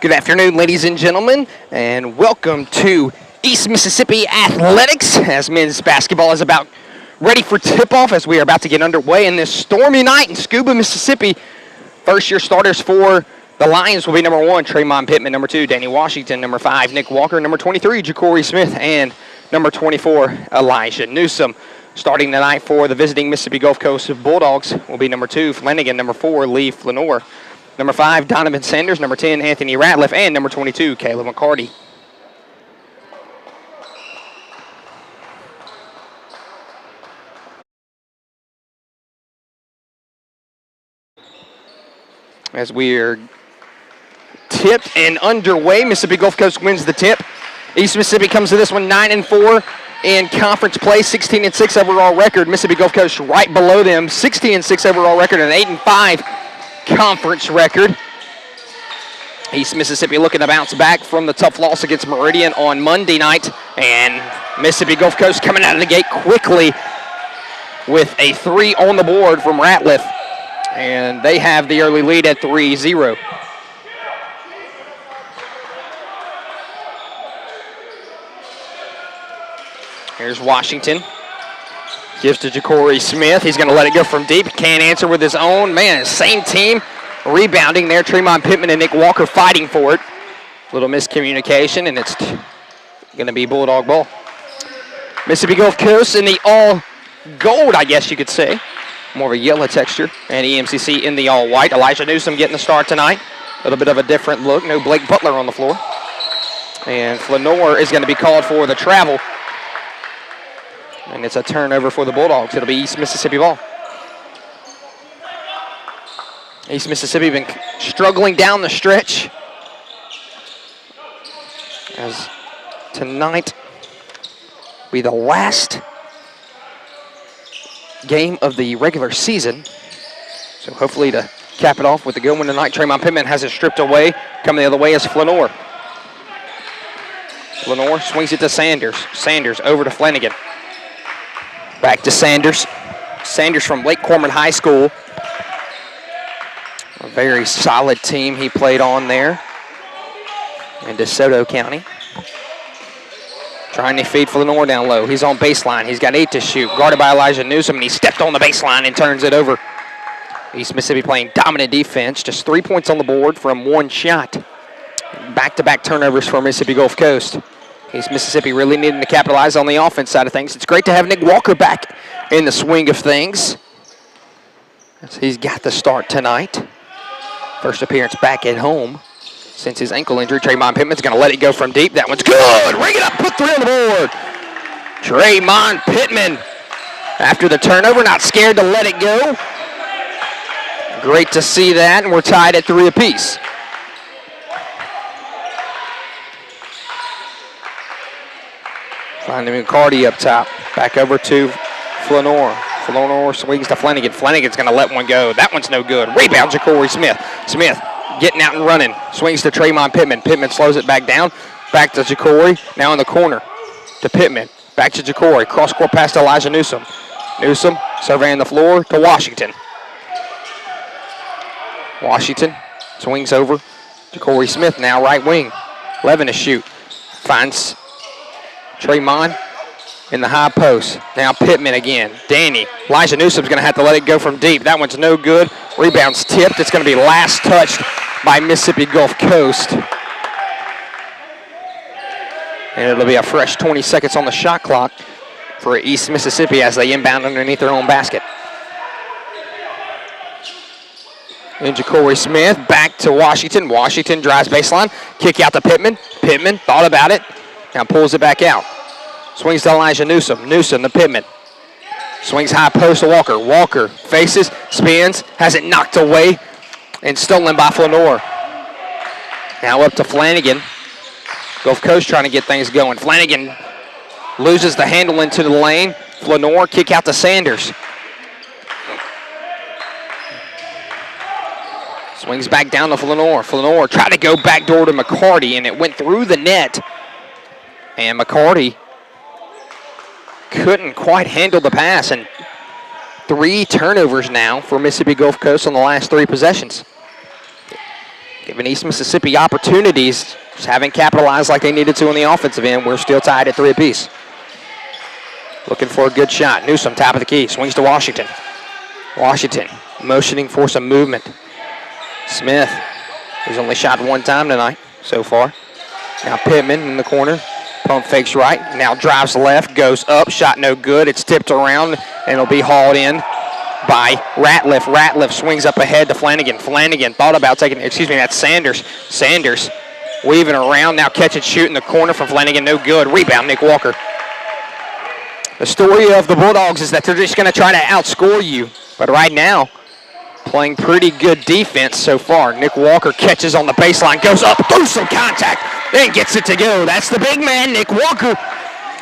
Good afternoon, ladies and gentlemen, and welcome to East Mississippi Athletics as men's basketball is about ready for tip-off as we are about to get underway in this stormy night in Scuba, Mississippi. First-year starters for the Lions will be number 1, Tremont Pittman, number 2, Danny Washington, number 5, Nick Walker, number 23, Ja'Cory Smith, and number 24, Elijah Newsom. Starting tonight for the visiting Mississippi Gulf Coast Bulldogs will be number 2, Flanagan, number 4, Lee Flanor, number 5, Donovan Sanders, number 10, Anthony Ratliff, and number 22, Caleb McCarty. As we are tipped and underway, Mississippi Gulf Coast wins the tip. East Mississippi comes to this one 9-4 in conference play, 16-6 overall record. Mississippi Gulf Coast right below them, 16-6 overall record and 8-5 conference record. East Mississippi looking to bounce back from the tough loss against Meridian on Monday night, and Mississippi Gulf Coast coming out of the gate quickly with a 3 on the board from Ratliff, and they have the early lead at 3-0. Here's Washington. Gives to Ja'Cory Smith. He's going to let it go from deep. Can't answer with his own. Man, same team rebounding there. Tremont Pittman and Nick Walker fighting for it. Little miscommunication, and it's going to be Bulldog ball. Mississippi Gulf Coast in the all gold, I guess you could say. More of a yellow texture. And EMCC in the all white. Elijah Newsom getting the start tonight. A little bit of a different look. No Blake Butler on the floor. And Flanor is going to be called for the travel. And it's a turnover for the Bulldogs. It'll be East Mississippi ball. East Mississippi been struggling down the stretch, as tonight will be the last game of the regular season. So hopefully to cap it off with the good one tonight. Tremont Pittman has it stripped away. Coming the other way is Flanor. Flanor swings it to Sanders. Sanders over to Flanagan. Back to Sanders. Sanders from Lake Cormorant High School. A very solid team he played on there in DeSoto County. Trying to feed Flanor down low. He's on baseline. He's got 8 to shoot. Guarded by Elijah Newsom, and he stepped on the baseline and turns it over. East Mississippi playing dominant defense. Just 3 points on the board from 1 shot. Back-to-back turnovers for Mississippi Gulf Coast. East Mississippi really needing to capitalize on the offense side of things. It's great to have Nick Walker back in the swing of things. He's got the start tonight. First appearance back at home since his ankle injury. Tremont Pittman's going to let it go from deep. That one's good. Ring it up, put 3 on the board. Tremont Pittman, after the turnover, not scared to let it go. Great to see that, and we're tied at 3 apiece. Finding McCarty up top. Back over to Flanor. Flanor swings to Flanagan. Flanagan's going to let one go. That one's no good. Rebound, Ja'Cory Smith. Smith getting out and running. Swings to Tremont Pittman. Pittman slows it back down. Back to Ja'Cory. Now in the corner to Pittman. Back to Ja'Cory. Cross-court pass to Elijah Newsom. Newsom surveying the floor to Washington. Washington swings over. Ja'Cory Smith now right wing. 11 to shoot. Finds Tremont in the high post. Now Pittman again. Danny. Elijah Newsom's going to have to let it go from deep. That one's no good. Rebound's tipped. It's going to be last touched by Mississippi Gulf Coast. And it'll be a fresh 20 seconds on the shot clock for East Mississippi as they inbound underneath their own basket. And Ja'Cory Smith back to Washington. Washington drives baseline. Kick out to Pittman. Pittman thought about it. Now pulls it back out. Swings to Elijah Newsom. Newsom to Pittman. Swings high post to Walker. Walker faces, spins, has it knocked away, and stolen by Flanor. Now up to Flanagan. Gulf Coast trying to get things going. Flanagan loses the handle into the lane. Flanor kick out to Sanders. Swings back down to Flanor. Flanor tried to go backdoor to McCarty, and it went through the net. And McCarty couldn't quite handle the pass, and 3 turnovers now for Mississippi Gulf Coast on the last 3 possessions. giving East Mississippi opportunities, just haven't capitalized like they needed to on the offensive end. We're still tied at 3 apiece. Looking for a good shot. Newsom, top of the key, swings to Washington. Washington motioning for some movement. Smith, who's only shot 1 time tonight so far. Now Pittman in the corner. Pump fakes right. Now drives left, goes up, shot no good. It's tipped around, and it'll be hauled in by Ratliff. Ratliff swings up ahead to Flanagan. Flanagan thought about taking, that's Sanders. Sanders weaving around, now catch and shoot in the corner from Flanagan, no good. Rebound, Nick Walker. The story of the Bulldogs is that they're just going to try to outscore you. But right now, playing pretty good defense so far. Nick Walker catches on the baseline, goes up through some contact, then gets it to go. That's the big man, Nick Walker.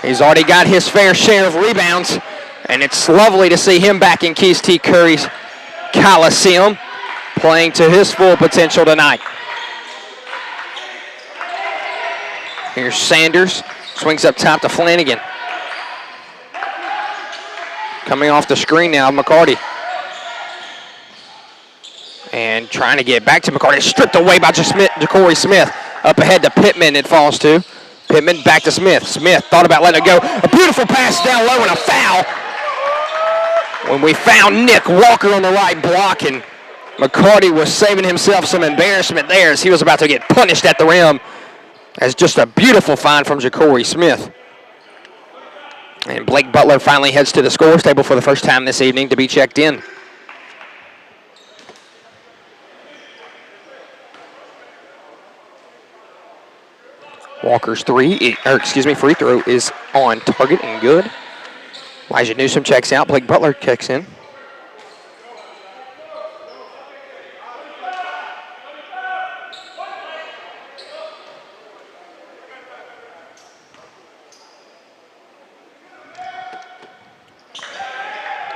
He's already got his fair share of rebounds, and it's lovely to see him back in Keys T. Curry's Coliseum, playing to his full potential tonight. Here's Sanders, swings up top to Flanagan. Coming off the screen now, McCarty. And trying to get back to McCarty, stripped away by Ja'Cory Smith. Up ahead to Pittman, it falls to. Pittman back to Smith. Smith thought about letting it go. A beautiful pass down low and a foul. When we found Nick Walker on the right block, and McCarty was saving himself some embarrassment there as he was about to get punished at the rim. As just a beautiful find from Ja'Cory Smith. And Blake Butler finally heads to the scores table for the first time this evening to be checked in. Walker's free throw is on target and good. Elijah Newsom checks out. Blake Butler checks in.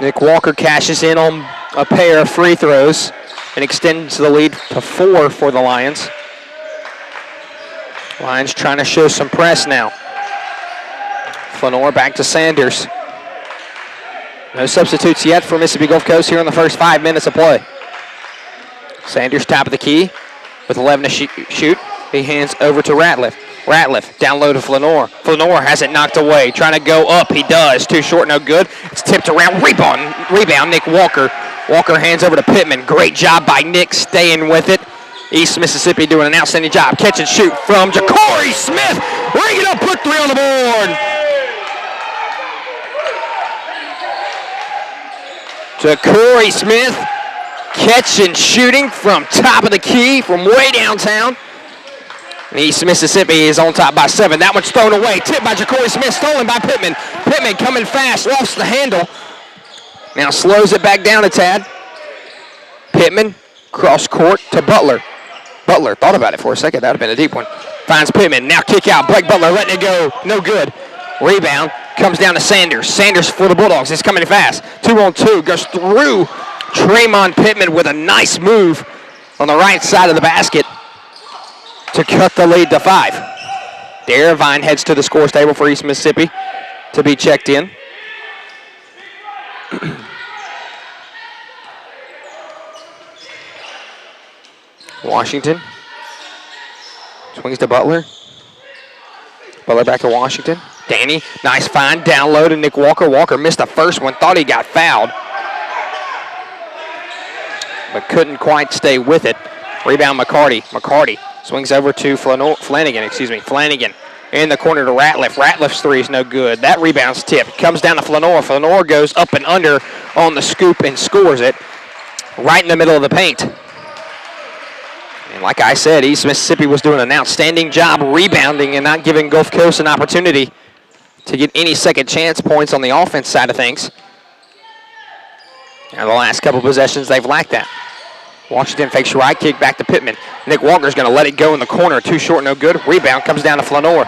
Nick Walker cashes in on a pair of free throws and extends the lead to 4 for the Lions. Lions trying to show some press now. Flanor back to Sanders. No substitutes yet for Mississippi Gulf Coast here in the first 5 minutes of play. Sanders top of the key with 11 to shoot. He hands over to Ratliff. Ratliff down low to Flanor. Flanor has it knocked away. Trying to go up. He does. Too short, no good. It's tipped around. Rebound, Nick Walker. Walker hands over to Pittman. Great job by Nick staying with it. East Mississippi doing an outstanding job. Catch and shoot from Ja'Cory Smith. Bring it up, put 3 on the board. Ja'Cory Smith, catch and shooting from top of the key, from way downtown. And East Mississippi is on top by 7. That one's thrown away. Tipped by Ja'Cory Smith, stolen by Pittman. Pittman coming fast, lost the handle. Now slows it back down a tad. Pittman, cross court to Butler. Butler thought about it for a second. That would have been a deep one. Finds Pittman. Now kick out. Blake Butler letting it go. No good. Rebound comes down to Sanders. Sanders for the Bulldogs. It's coming fast. 2-on-2. Goes through Tremont Pittman with a nice move on the right side of the basket to cut the lead to 5. Darravine heads to the scores table for East Mississippi to be checked in. Washington swings to Butler. Butler back to Washington. Danny, nice find, down low to Nick Walker. Walker missed the first one, thought he got fouled, but couldn't quite stay with it. Rebound McCarty. McCarty swings over to Flanagan. Flanagan in the corner to Ratliff. Ratliff's 3 is no good. That rebound's tipped. Comes down to Flanor. Flanor goes up and under on the scoop and scores it right in the middle of the paint. And like I said, East Mississippi was doing an outstanding job rebounding and not giving Gulf Coast an opportunity to get any second chance points on the offense side of things. And the last couple possessions, they've lacked that. Washington fakes right, kick back to Pittman. Nick Walker's going to let it go in the corner. Too short, no good. Rebound comes down to Flanor.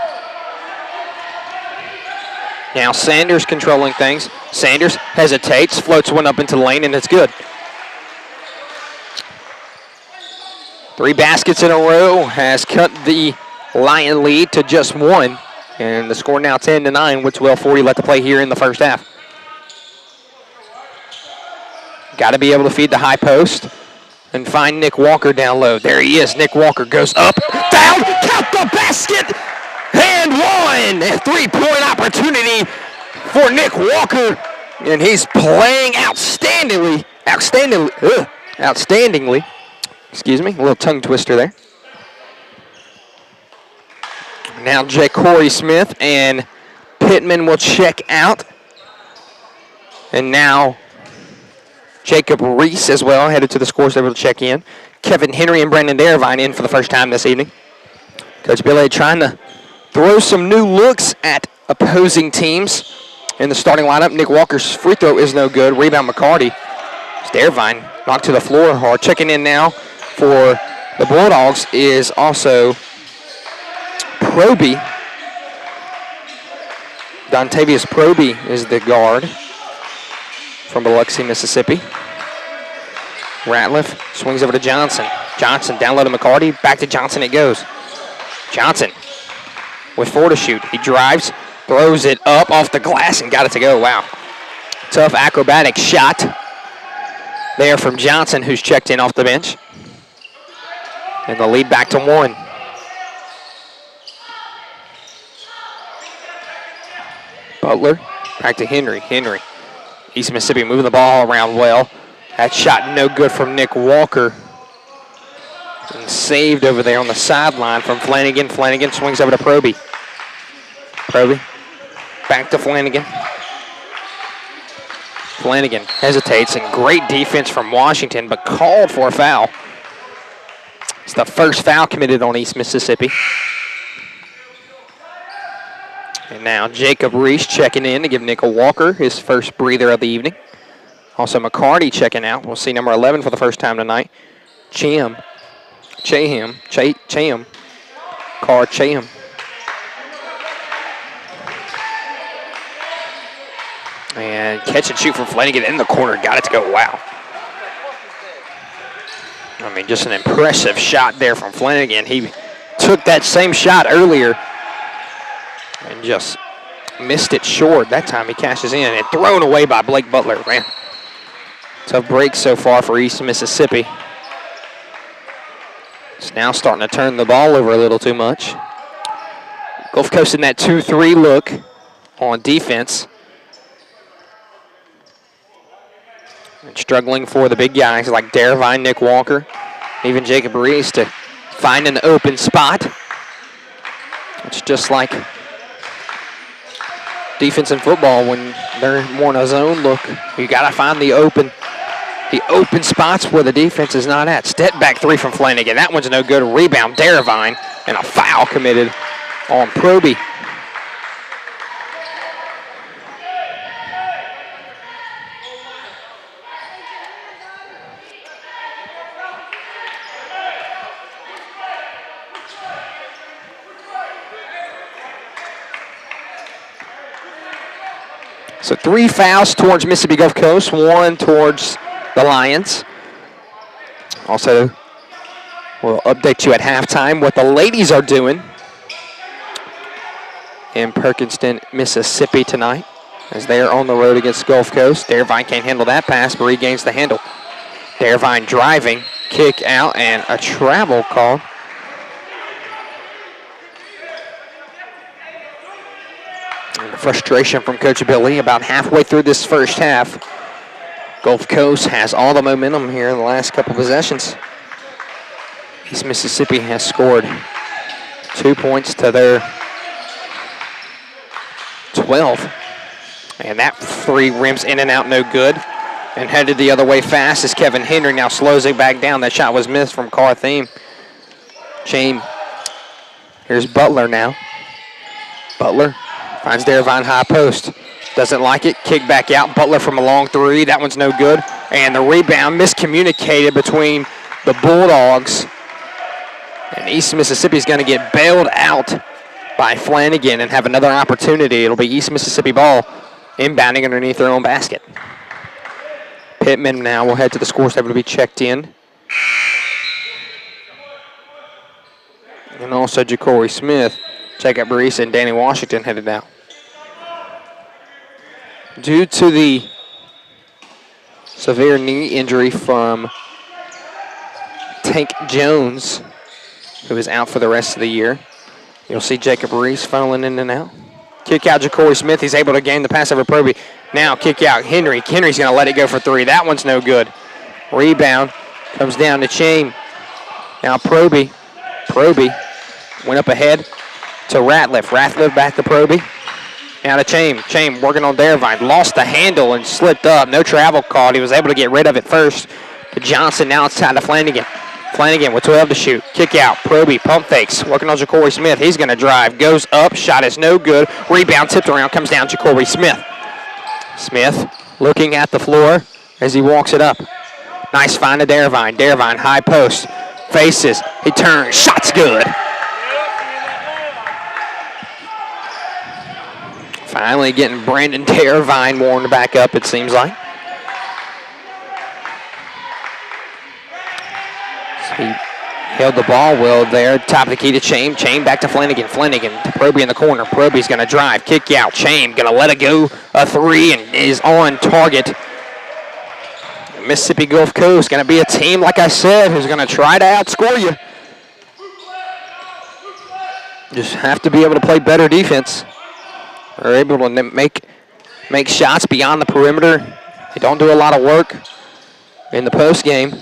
Now Sanders controlling things. Sanders hesitates, floats one up into the lane, and it's good. 3 baskets in a row has cut the Lion lead to just 1. And the score now 10-9 with 12:40 left to play here in the first half. Got to be able to feed the high post. and find Nick Walker down low. There he is. Nick Walker goes up, down, count the basket, and one. A three-point opportunity for Nick Walker, and he's playing outstandingly. Excuse me, a little tongue twister there. Now Corey Smith and Pittman will check out. And now Jacob Reese as well, headed to the scores table to check in. Kevin Henry and Brandon Darvine in for the first time this evening. Coach Billy trying to throw some new looks at opposing teams in the starting lineup. Nick Walker's free throw is no good. Rebound McCarty. Darvine knocked to the floor hard. Checking in now for the Bulldogs is also Proby. Dontavius Proby is the guard from Biloxi, Mississippi. Ratliff swings over to Johnson. Johnson down low to McCarty. Back to Johnson it goes. Johnson with 4 to shoot. He drives, throws it up off the glass and got it to go. Wow. Tough acrobatic shot there from Johnson, who's checked in off the bench. And the lead back to 1. Butler back to Henry. Henry. East Mississippi moving the ball around well. That shot no good from Nick Walker. And saved over there on the sideline from Flanagan. Flanagan swings over to Proby. Proby back to Flanagan. Flanagan hesitates, and great defense from Washington, but called for a foul. It's the first foul committed on East Mississippi. And now Jacob Reese checking in to give Nick Walker his first breather of the evening. Also McCarty checking out. We'll see number 11 for the first time tonight. Cham. Car Cham. And catch and shoot from Flanagan in the corner. Got it to go. Wow. I mean, just an impressive shot there from Flanagan. He took that same shot earlier and just missed it short. That time he cashes in and thrown away by Blake Butler. Man, tough break so far for East Mississippi. It's now starting to turn the ball over a little too much. Gulf Coast in that 2-3 look on defense. And struggling for the big guys like Darvine, Nick Walker, even Jacob Reese to find an open spot. It's just like defense in football when they're more in a zone look. You got to find the open spots where the defense is not at. Step back 3 from Flanagan. That one's no good. Rebound, Darvine, and a foul committed on Proby. So 3 fouls towards Mississippi Gulf Coast, 1 towards the Lions. Also, we'll update you at halftime what the ladies are doing in Perkinston, Mississippi tonight as they are on the road against Gulf Coast. Darvine can't handle that pass, but regains the handle. Darvine driving, kick out, and a travel call. Frustration from Coach Billy about halfway through this first half. Gulf Coast has all the momentum here in the last couple possessions. East Mississippi has scored 2 points to their 12. And that 3 rims in and out, no good. And headed the other way fast as Kevin Henry now slows it back down. That shot was missed from Cartheme. Chain. Here's Butler now. Butler finds Darvine high post. Doesn't like it. Kick back out. Butler from a long 3. That one's no good. And the rebound miscommunicated between the Bulldogs. And East Mississippi is going to get bailed out by Flanagan and have another opportunity. It'll be East Mississippi ball inbounding underneath their own basket. Pittman now will head to the scores table to be checked in. And also Ja'Cory Smith, Jacob Reese, and Danny Washington headed out. Due to the severe knee injury from Tank Jones, who is out for the rest of the year. You'll see Jacob Reese funneling in and out. Kick out Ja'Cory Smith. He's able to gain the pass over Proby. Now kick out Henry. Henry's going to let it go for 3. That one's no good. Rebound comes down to Chain. Now Proby. Proby went up ahead to Ratliff. Ratliff back to Proby. Now to Chain. Chain working on Darvine. Lost the handle and slipped up. No travel called. He was able to get rid of it first. To Johnson. Now it's time to Flanagan. Flanagan with 12 to shoot. Kick out. Proby pump fakes. Working on Ja'Cory Smith. He's going to drive. Goes up. Shot is no good. Rebound tipped around. Comes down Ja'Cory Smith. Smith looking at the floor as he walks it up. Nice find to Darvine. Darvine high post. Faces. He turns. Shot's good. Finally getting Brandon Darvine warmed back up, it seems like. So he held the ball well there. Top of the key to Chain. Chain back to Flanagan. Flanagan to Proby in the corner. Proby's going to drive. Kick out. Chain going to let it go. A 3 and is on target. Mississippi Gulf Coast going to be a team, like I said, who's going to try to outscore you. Just have to be able to play better defense. They're able to make shots beyond the perimeter. They don't do a lot of work in the post game.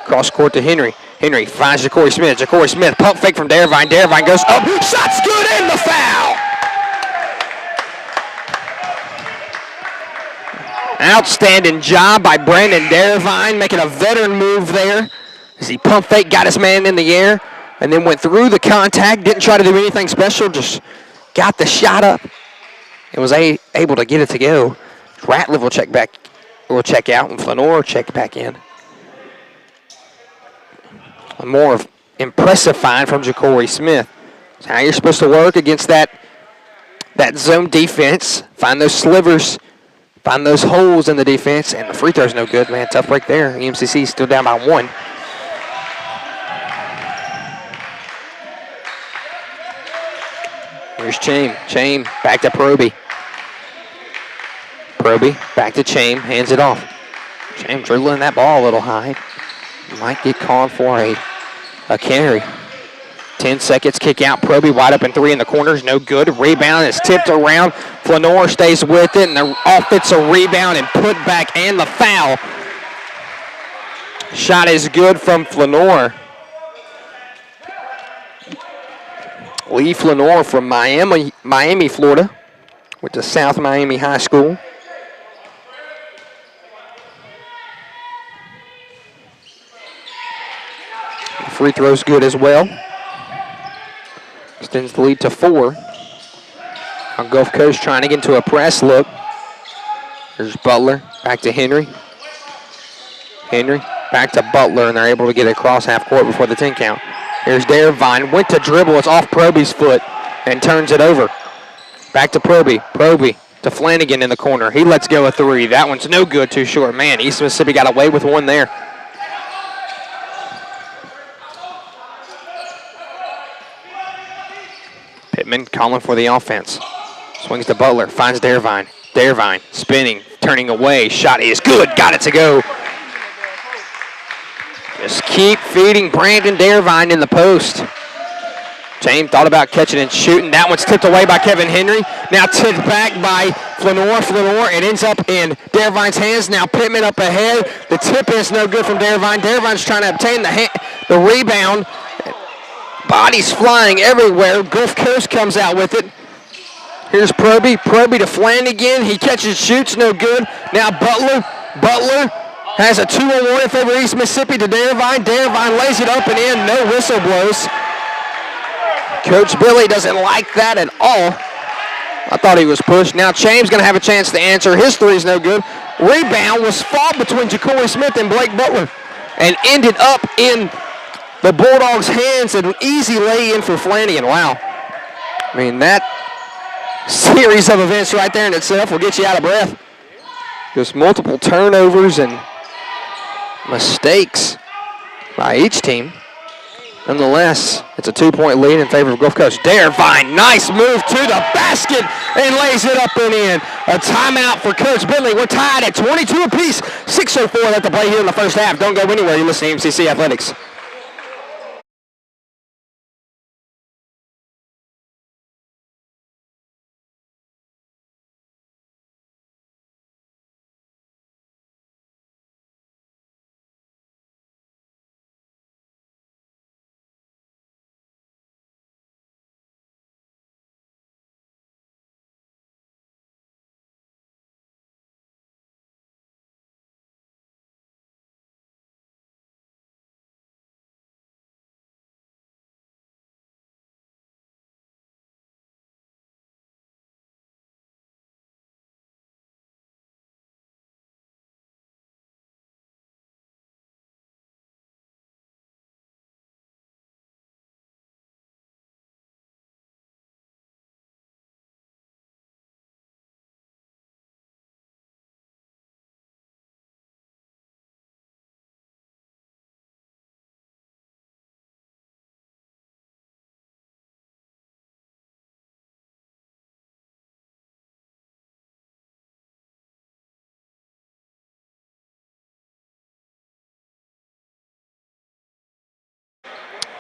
Cross court to Henry. Henry finds Ja'Cory Smith. Ja'Cory Smith, pump fake from Darvine. Darvine goes up. Shot's good and the foul. Outstanding job by Brandon Darvine, making a veteran move there as he pump fake, got his man in the air, and then went through the contact. Didn't try to do anything special, just got the shot up and was able to get it to go. Ratliff will check out, and Flanor will check back in. A more impressive find from Ja'Cory Smith. It's how you're supposed to work against that zone defense. Find those slivers, find those holes in the defense, and the free throw's no good, man. Tough break there. EMCC still down by 1. Here's Chain. Chain back to Proby. Proby back to Chain, hands it off. Chain dribbling that ball a little high. Might get called for a carry. 10 seconds, kick out. Proby wide open 3 in the corners, no good. Rebound is tipped around. Flanor stays with it, and the offensive rebound and put back and the foul. Shot is good from Flanor. Lee Flanor from Miami, Florida. Went to South Miami High School. The free throw's good as well. Extends the lead to 4. Now Gulf Coast trying to get into a press look. There's Butler, back to Henry. Henry, back to Butler, and they're able to get it across half court before the 10 count. Here's Darvine, went to dribble, it's off Proby's foot, and turns it over. Back to Proby. Proby to Flanagan in the corner. He lets go a 3. That one's no good, too short. Man, East Mississippi got away with one there. Pittman calling for the offense. Swings to Butler, finds Darvine. Darvine spinning, turning away. Shot is good, got it to go. Just keep feeding Brandon Darvine in the post. Chain thought about catching and shooting. That one's tipped away by Kevin Henry. Now tipped back by Flanor. Flanor, it ends up in Darvine's hands. Now Pittman up ahead. The tip is no good from Darvine. Darvine's trying to obtain the rebound. Bodies flying everywhere. Gulf Coast comes out with it. Here's Proby. Proby to Flanagan. He catches, shoots, no good. Now Butler. Butler has a 2-on-1 in favor of East Mississippi to Darvine. Darvine lays it up and in. No whistle blows. Coach Billy doesn't like that at all. I thought he was pushed. Now Chain's going to have a chance to answer. His 3 is no good. Rebound was fought between Ja'Cory Smith and Blake Butler and ended up in the Bulldogs' hands. An easy lay-in for Flanagan. Wow. I mean, that series of events right there in itself will get you out of breath. Just multiple turnovers and mistakes by each team. Nonetheless, it's a 2-point lead in favor of Gulf Coast. Darvine, nice move to the basket and lays it up and in. A timeout for Coach Bentley. We're tied at 22 apiece. 6:04 left to play here in the first half. Don't go anywhere. You're listening to EMCC Athletics.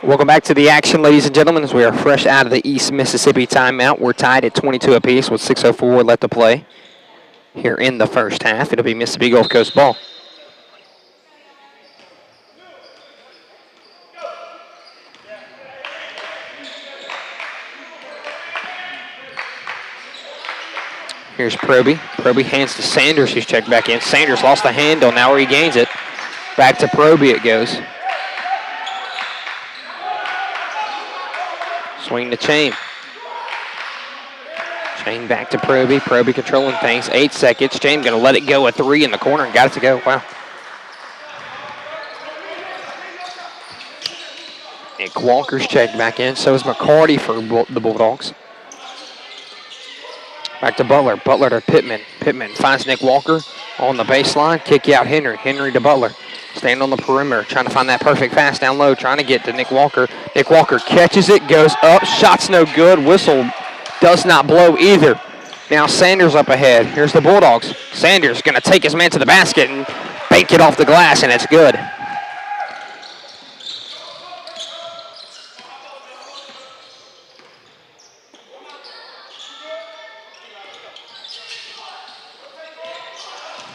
Welcome back to the action, ladies and gentlemen, as we are fresh out of the East Mississippi timeout. We're tied at 22 apiece with 6:04 left to play here in the first half. It'll be Mississippi Gulf Coast ball. Here's Proby. Proby hands to Sanders, who's checked back in. Sanders lost the handle, now regains it. Back to Proby it goes. Swing to Chain. Chain back to Proby. Proby controlling things. 8 seconds. Chain going to let it go at 3 in the corner and got it to go. Wow. Nick Walker's checked back in. So is McCarty for the Bulldogs. Back to Butler. Butler to Pittman. Pittman finds Nick Walker on the baseline. Kick out Henry. Henry to Butler. Stand on the perimeter, trying to find that perfect pass down low, trying to get to Nick Walker. Nick Walker catches it, goes up, shot's no good, whistle does not blow either. Now Sanders up ahead. Here's the Bulldogs. Sanders going to take his man to the basket and bank it off the glass, and it's good.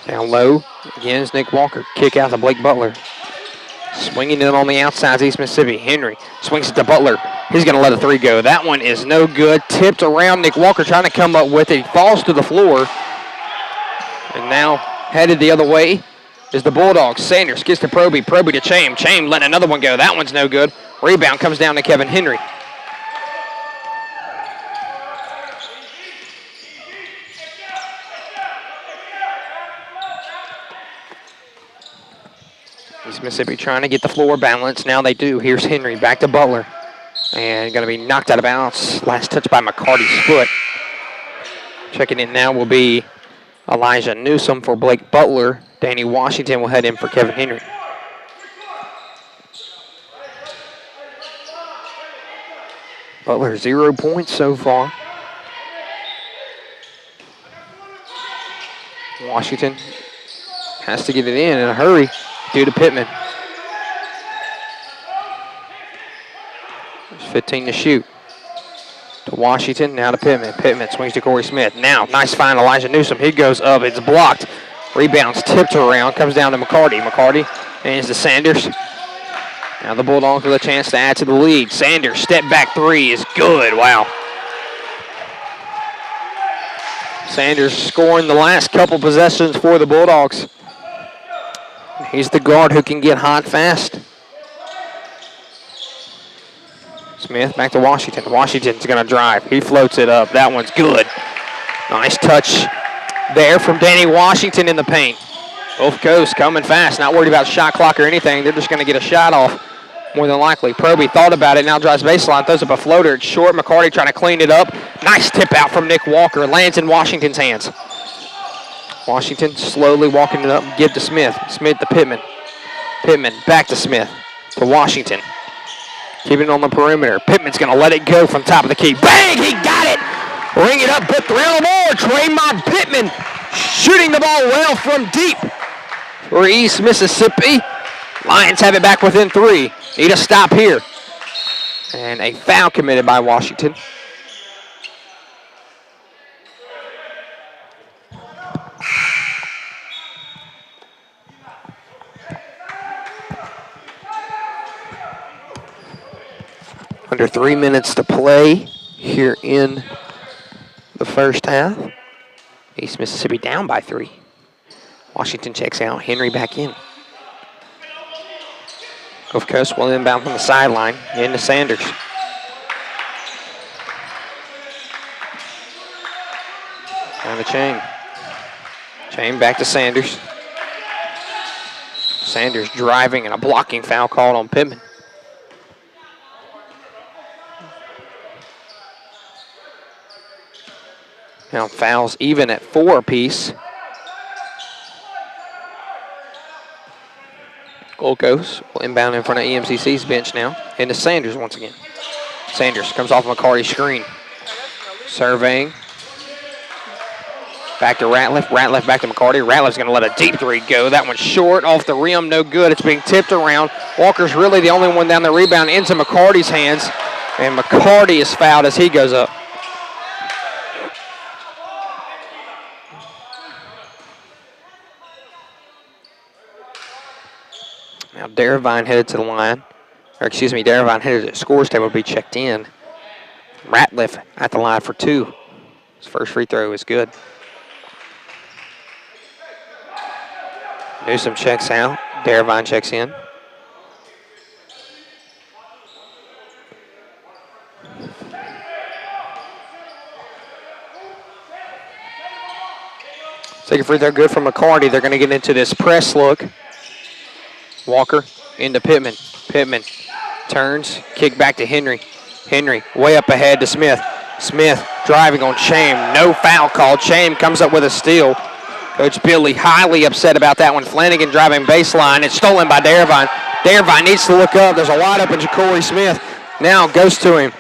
Down low, again is Nick Walker. Kick out to Blake Butler. Swinging it on the outside, East Mississippi. Henry swings it to Butler. He's going to let a 3 go. That one is no good. Tipped around. Nick Walker trying to come up with it. He falls to the floor. And now headed the other way is the Bulldogs. Sanders gets to Proby. Proby to Chain. Chain letting another one go. That one's no good. Rebound comes down to Kevin Henry. East Mississippi trying to get the floor balance. Now they do. Here's Henry back to Butler. And going to be knocked out of bounds. Last touch by McCarty's foot. Checking in now will be Elijah Newsom for Blake Butler. Danny Washington will head in for Kevin Henry. Butler 0 points so far. Washington has to get it in a hurry. Due to Pittman. There's 15 to shoot. To Washington, now to Pittman. Pittman swings to Corey Smith. Now, nice find, Elijah Newsom. He goes up, it's blocked. Rebounds tipped around, comes down to McCarty. McCarty hands to Sanders. Now the Bulldogs with a chance to add to the lead. Sanders, step back 3 is good, wow. Sanders scoring the last couple possessions for the Bulldogs. He's the guard who can get hot fast. Smith back to Washington. Washington's going to drive. He floats it up. That one's good. Nice touch there from Danny Washington in the paint. Both coasts coming fast. Not worried about shot clock or anything. They're just going to get a shot off more than likely. Proby thought about it. Now drives baseline. Throws up a floater. It's short. McCarty trying to clean it up. Nice tip out from Nick Walker. Lands in Washington's hands. Washington slowly walking it up, give to Smith. Smith to Pittman. Pittman back to Smith. To Washington. Keeping it on the perimeter. Pittman's going to let it go from top of the key. Bang! He got it! Ring it up, put 3 on the board. Draymond Pittman shooting the ball well from deep for East Mississippi. Lions have it back within 3. Need a stop here. And a foul committed by Washington. Under 3 minutes to play here in the first half. East Mississippi down by 3. Washington checks out. Henry back in. Gulf Coast will inbound from the sideline into Sanders. Down the Chain. Chain back to Sanders. Sanders driving and a blocking foul called on Pittman. Now fouls even at 4 apiece. Gold Coast will inbound in front of EMCC's bench now. Into Sanders once again. Sanders comes off McCarty's screen. Surveying. Back to Ratliff. Ratliff back to McCarty. Ratliff's going to let a deep 3 go. That one's short off the rim. No good. It's being tipped around. Walker's really the only one down the rebound into McCarty's hands, and McCarty is fouled as he goes up. Now Darravine headed to the line, or excuse me, Darravine headed to the scores table to be checked in. Ratliff at the line for 2. His first free throw is good. Newsom checks out. Darravine checks in. Second free throw good from McCarty. They're going to get into this press look. Walker into Pittman. Pittman turns, kick back to Henry. Henry way up ahead to Smith. Smith driving on Shame. No foul called. Shame comes up with a steal. Coach Billy highly upset about that one. Flanagan driving baseline. It's stolen by Darravine. Darravine needs to look up. There's a wide open Ja'Cory Smith. Now goes to him.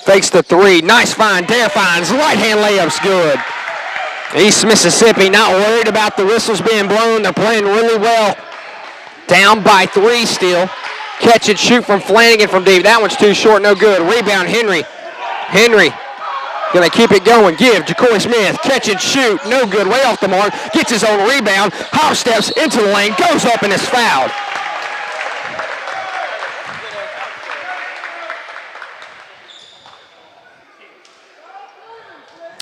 Fakes the 3. Nice find. Darravine's right-hand layup's good. East Mississippi not worried about the whistles being blown. They're playing really well. Down by 3 still. Catch and shoot from Flanagan from deep. That one's too short, no good. Rebound, Henry. Henry gonna keep it going. Give Ja'Cory Smith. Catch and shoot, no good. Way off the mark. Gets his own rebound. Hop steps into the lane. Goes up and is fouled.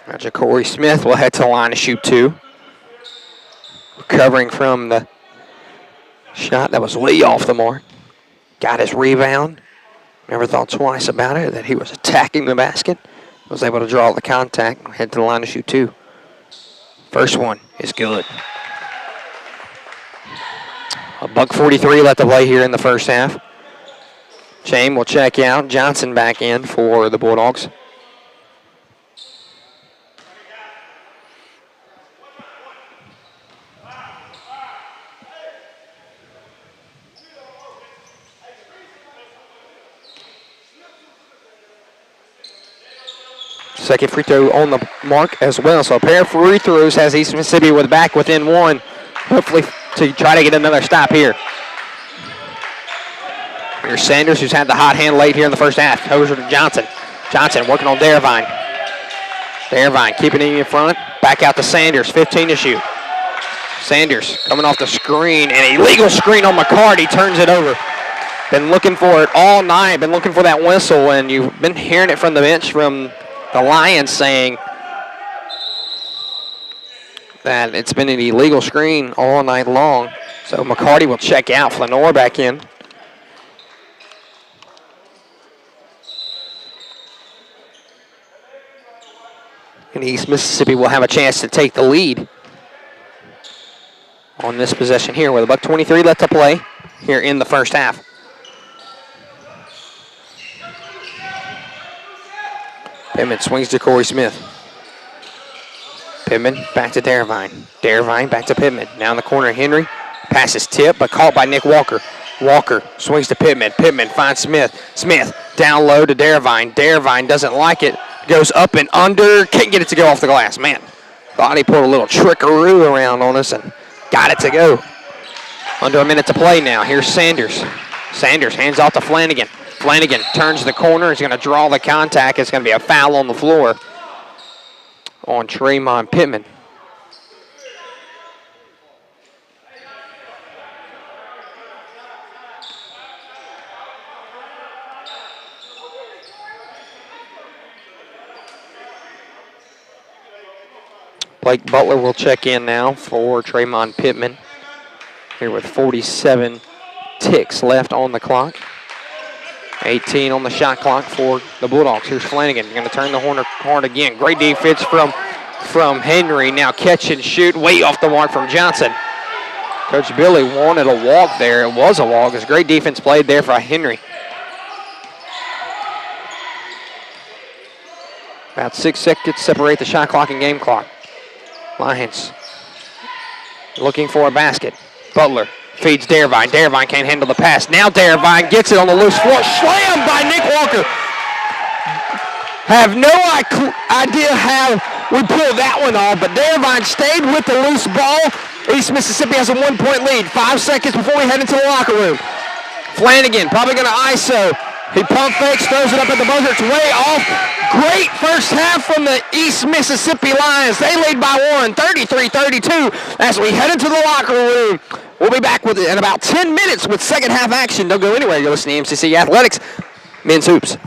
Now Ja'Cory Smith will head to the line to shoot 2. Recovering from the shot that was way off the mark. Got his rebound. Never thought twice about it, that he was attacking the basket. Was able to draw the contact, head to the line to shoot 2. First one is good. $1:43 left to play here in the first half. Shame will check out. Johnson back in for the Bulldogs. Second free throw on the mark as well. So a pair of free throws has East Mississippi with back within 1. Hopefully to try to get another stop here. Here's Sanders, who's had the hot hand late here in the first half. Over to Johnson. Johnson working on Darravine. Darravine keeping it in front. Back out to Sanders. 15 to shoot. Sanders coming off the screen. An illegal screen on McCarty. Turns it over. Been looking for it all night. Been looking for that whistle, and you've been hearing it from the bench from the Lions saying that it's been an illegal screen all night long. So McCarty will check out. Flanor back in. And East Mississippi will have a chance to take the lead on this possession here with $1:23 left to play here in the first half. Pittman swings to Ja'Cory Smith. Pittman back to Darravine. Darravine back to Pittman. Now in the corner, Henry. Pass is tipped, but caught by Nick Walker. Walker swings to Pittman. Pittman finds Smith. Smith down low to Darravine. Darravine doesn't like it. Goes up and under. Can't get it to go off the glass. Man, thought he pulled a little trickaroo around on us and got it to go. Under a minute to play now. Here's Sanders. Sanders hands off to Flanagan. Flanagan turns the corner. He's going to draw the contact. It's going to be a foul on the floor on Tremont Pittman. Blake Butler will check in now for Tremont Pittman here with 47 ticks left on the clock. 18 on the shot clock for the Bulldogs. Here's Flanagan. Going to turn the horn hard again. Great defense from Henry. Now catch and shoot. Way off the mark from Johnson. Coach Billy wanted a walk there. It was a walk. It's great defense played there for Henry. About 6 seconds separate the shot clock and game clock. Lions looking for a basket. Butler feeds Darravine. Darravine can't handle the pass. Now Darravine gets it on the loose floor. Slammed by Nick Walker. Have no idea how we pulled that one off, but Darravine stayed with the loose ball. East Mississippi has a 1-point lead. 5 seconds before we head into the locker room. Flanagan probably going to ISO. He pump fakes, throws it up at the buzzer. It's way off. Great first half from the East Mississippi Lions. They lead by 1, 33-32 as we head into the locker room. We'll be back with it in about 10 minutes with second half action. Don't go anywhere. You're listening to EMCC Athletics Men's Hoops.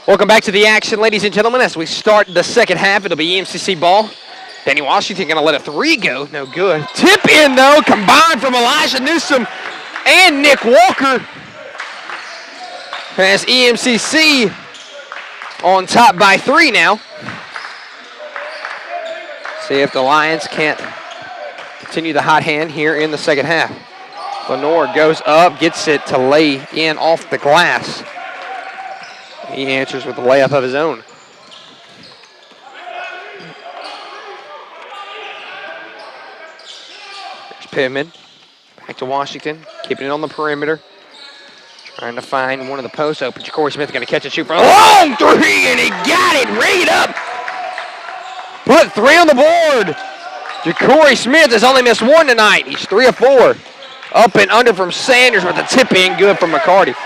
Welcome back to the action, ladies and gentlemen, as we start the second half. It'll be EMCC ball. Danny Washington going to let a three go. No good. Tip in, though, combined from Elijah Newsom and Nick Walker. As EMCC on top by 3 now. See if the Lions can't continue the hot hand here in the second half. Lenore goes up, gets it to lay in off the glass. He answers with a layup of his own. There's Pittman. Back to Washington, keeping it on the perimeter. Trying to find one of the posts open. Ja'Cory Smith going to catch and shoot for a long three, and he got it right up. Put 3 on the board. Ja'Cory Smith has only missed 1 tonight. He's 3 of 4. Up and under from Sanders with the tip in, good from McCarty.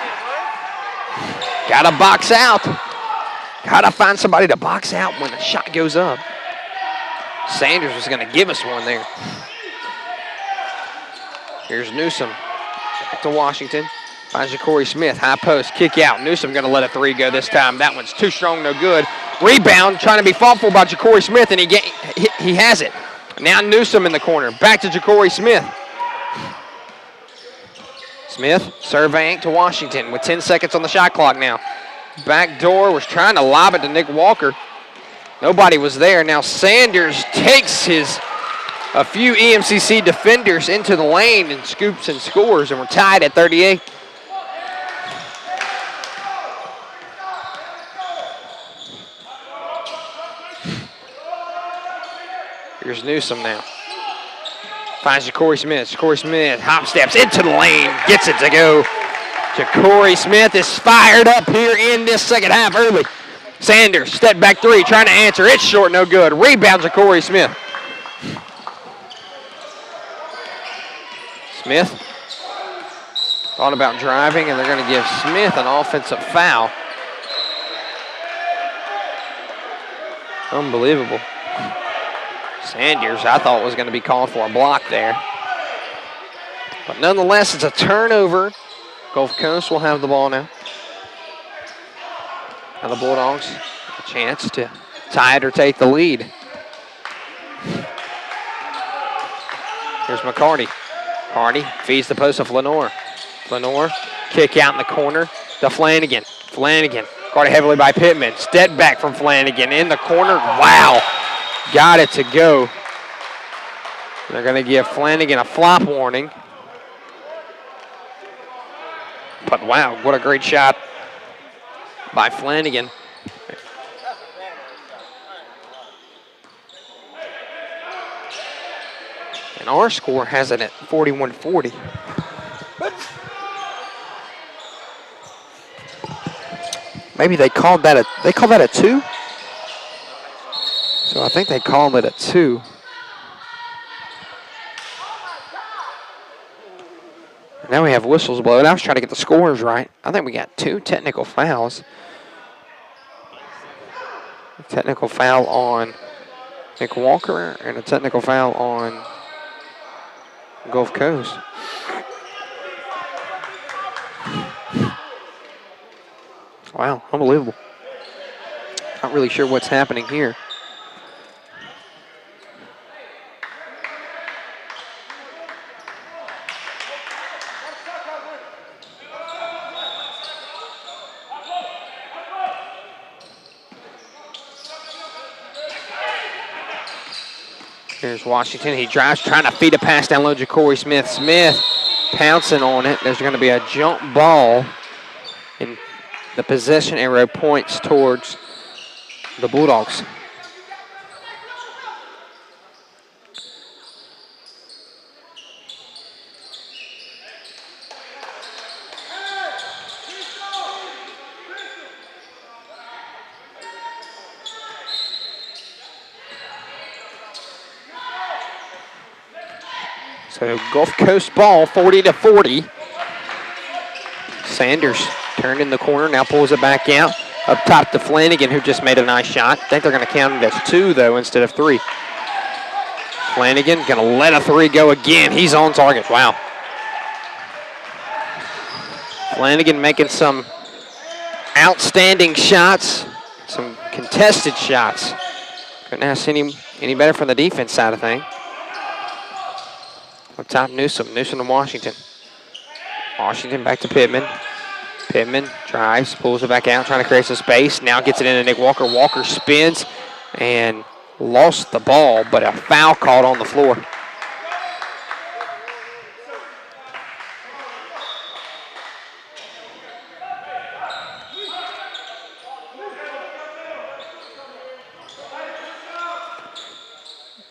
Got to box out. Got to find somebody to box out when the shot goes up. Sanders was going to give us one there. Here's Newsom. Back to Washington. Finds Ja'Cory Smith. High post. Kick out. Newsom going to let a 3 go this time. That one's too strong, no good. Rebound. Trying to be fought for by Ja'Cory Smith, and he has it. Now Newsom in the corner. Back to Ja'Cory Smith. Smith surveying to Washington with 10 seconds on the shot clock now. Back door, was trying to lob it to Nick Walker. Nobody was there. Now Sanders takes a few EMCC defenders into the lane and scoops and scores, and we're tied at 38. Here's Newsom now. Finds Ja'Cory Smith. Ja'Cory Smith hop steps into the lane, gets it to go. Ja'Cory Smith is fired up here in this second half early. Sanders, step back 3, trying to answer. It's short, no good. Rebound Ja'Cory Smith. Smith thought about driving, and they're going to give Smith an offensive foul. Unbelievable. Sanders, I thought, was going to be called for a block there. But nonetheless, it's a turnover. Gulf Coast will have the ball now. Now the Bulldogs a chance to tie it or take the lead. Here's McCarty. McCarty feeds the post of Lenore. Lenore, kick out in the corner to Flanagan. Flanagan, guarded heavily by Pittman. Step back from Flanagan in the corner. Wow. Got it to go. They're going to give Flanagan a flop warning. But wow, what a great shot by Flanagan. And our score has it at 41-40. Maybe they called that a 2? So I think they called it a 2. Now we have whistles blowing. I was trying to get the scores right. I think we got 2 technical fouls. A technical foul on Nick Walker and a technical foul on Gulf Coast. Wow, unbelievable. Not really sure what's happening here. Here's Washington. He drives, trying to feed a pass down low. Ja'Cory Smith. Smith pouncing on it. There's going to be a jump ball, and the possession arrow points towards the Bulldogs. So Gulf Coast ball, 40-40. Sanders turned in the corner, now pulls it back out. Up top to Flanagan, who just made a nice shot. I think they're going to count it as 2, though, instead of 3. Flanagan going to let a 3 go again. He's on target. Wow. Flanagan making some outstanding shots, some contested shots. Couldn't ask any better from the defense side of things. Up top, Newsom. Newsom to Washington. Washington back to Pittman. Pittman drives, pulls it back out, trying to create some space. Now gets it into Nick Walker. Walker spins and lost the ball, but a foul called on the floor.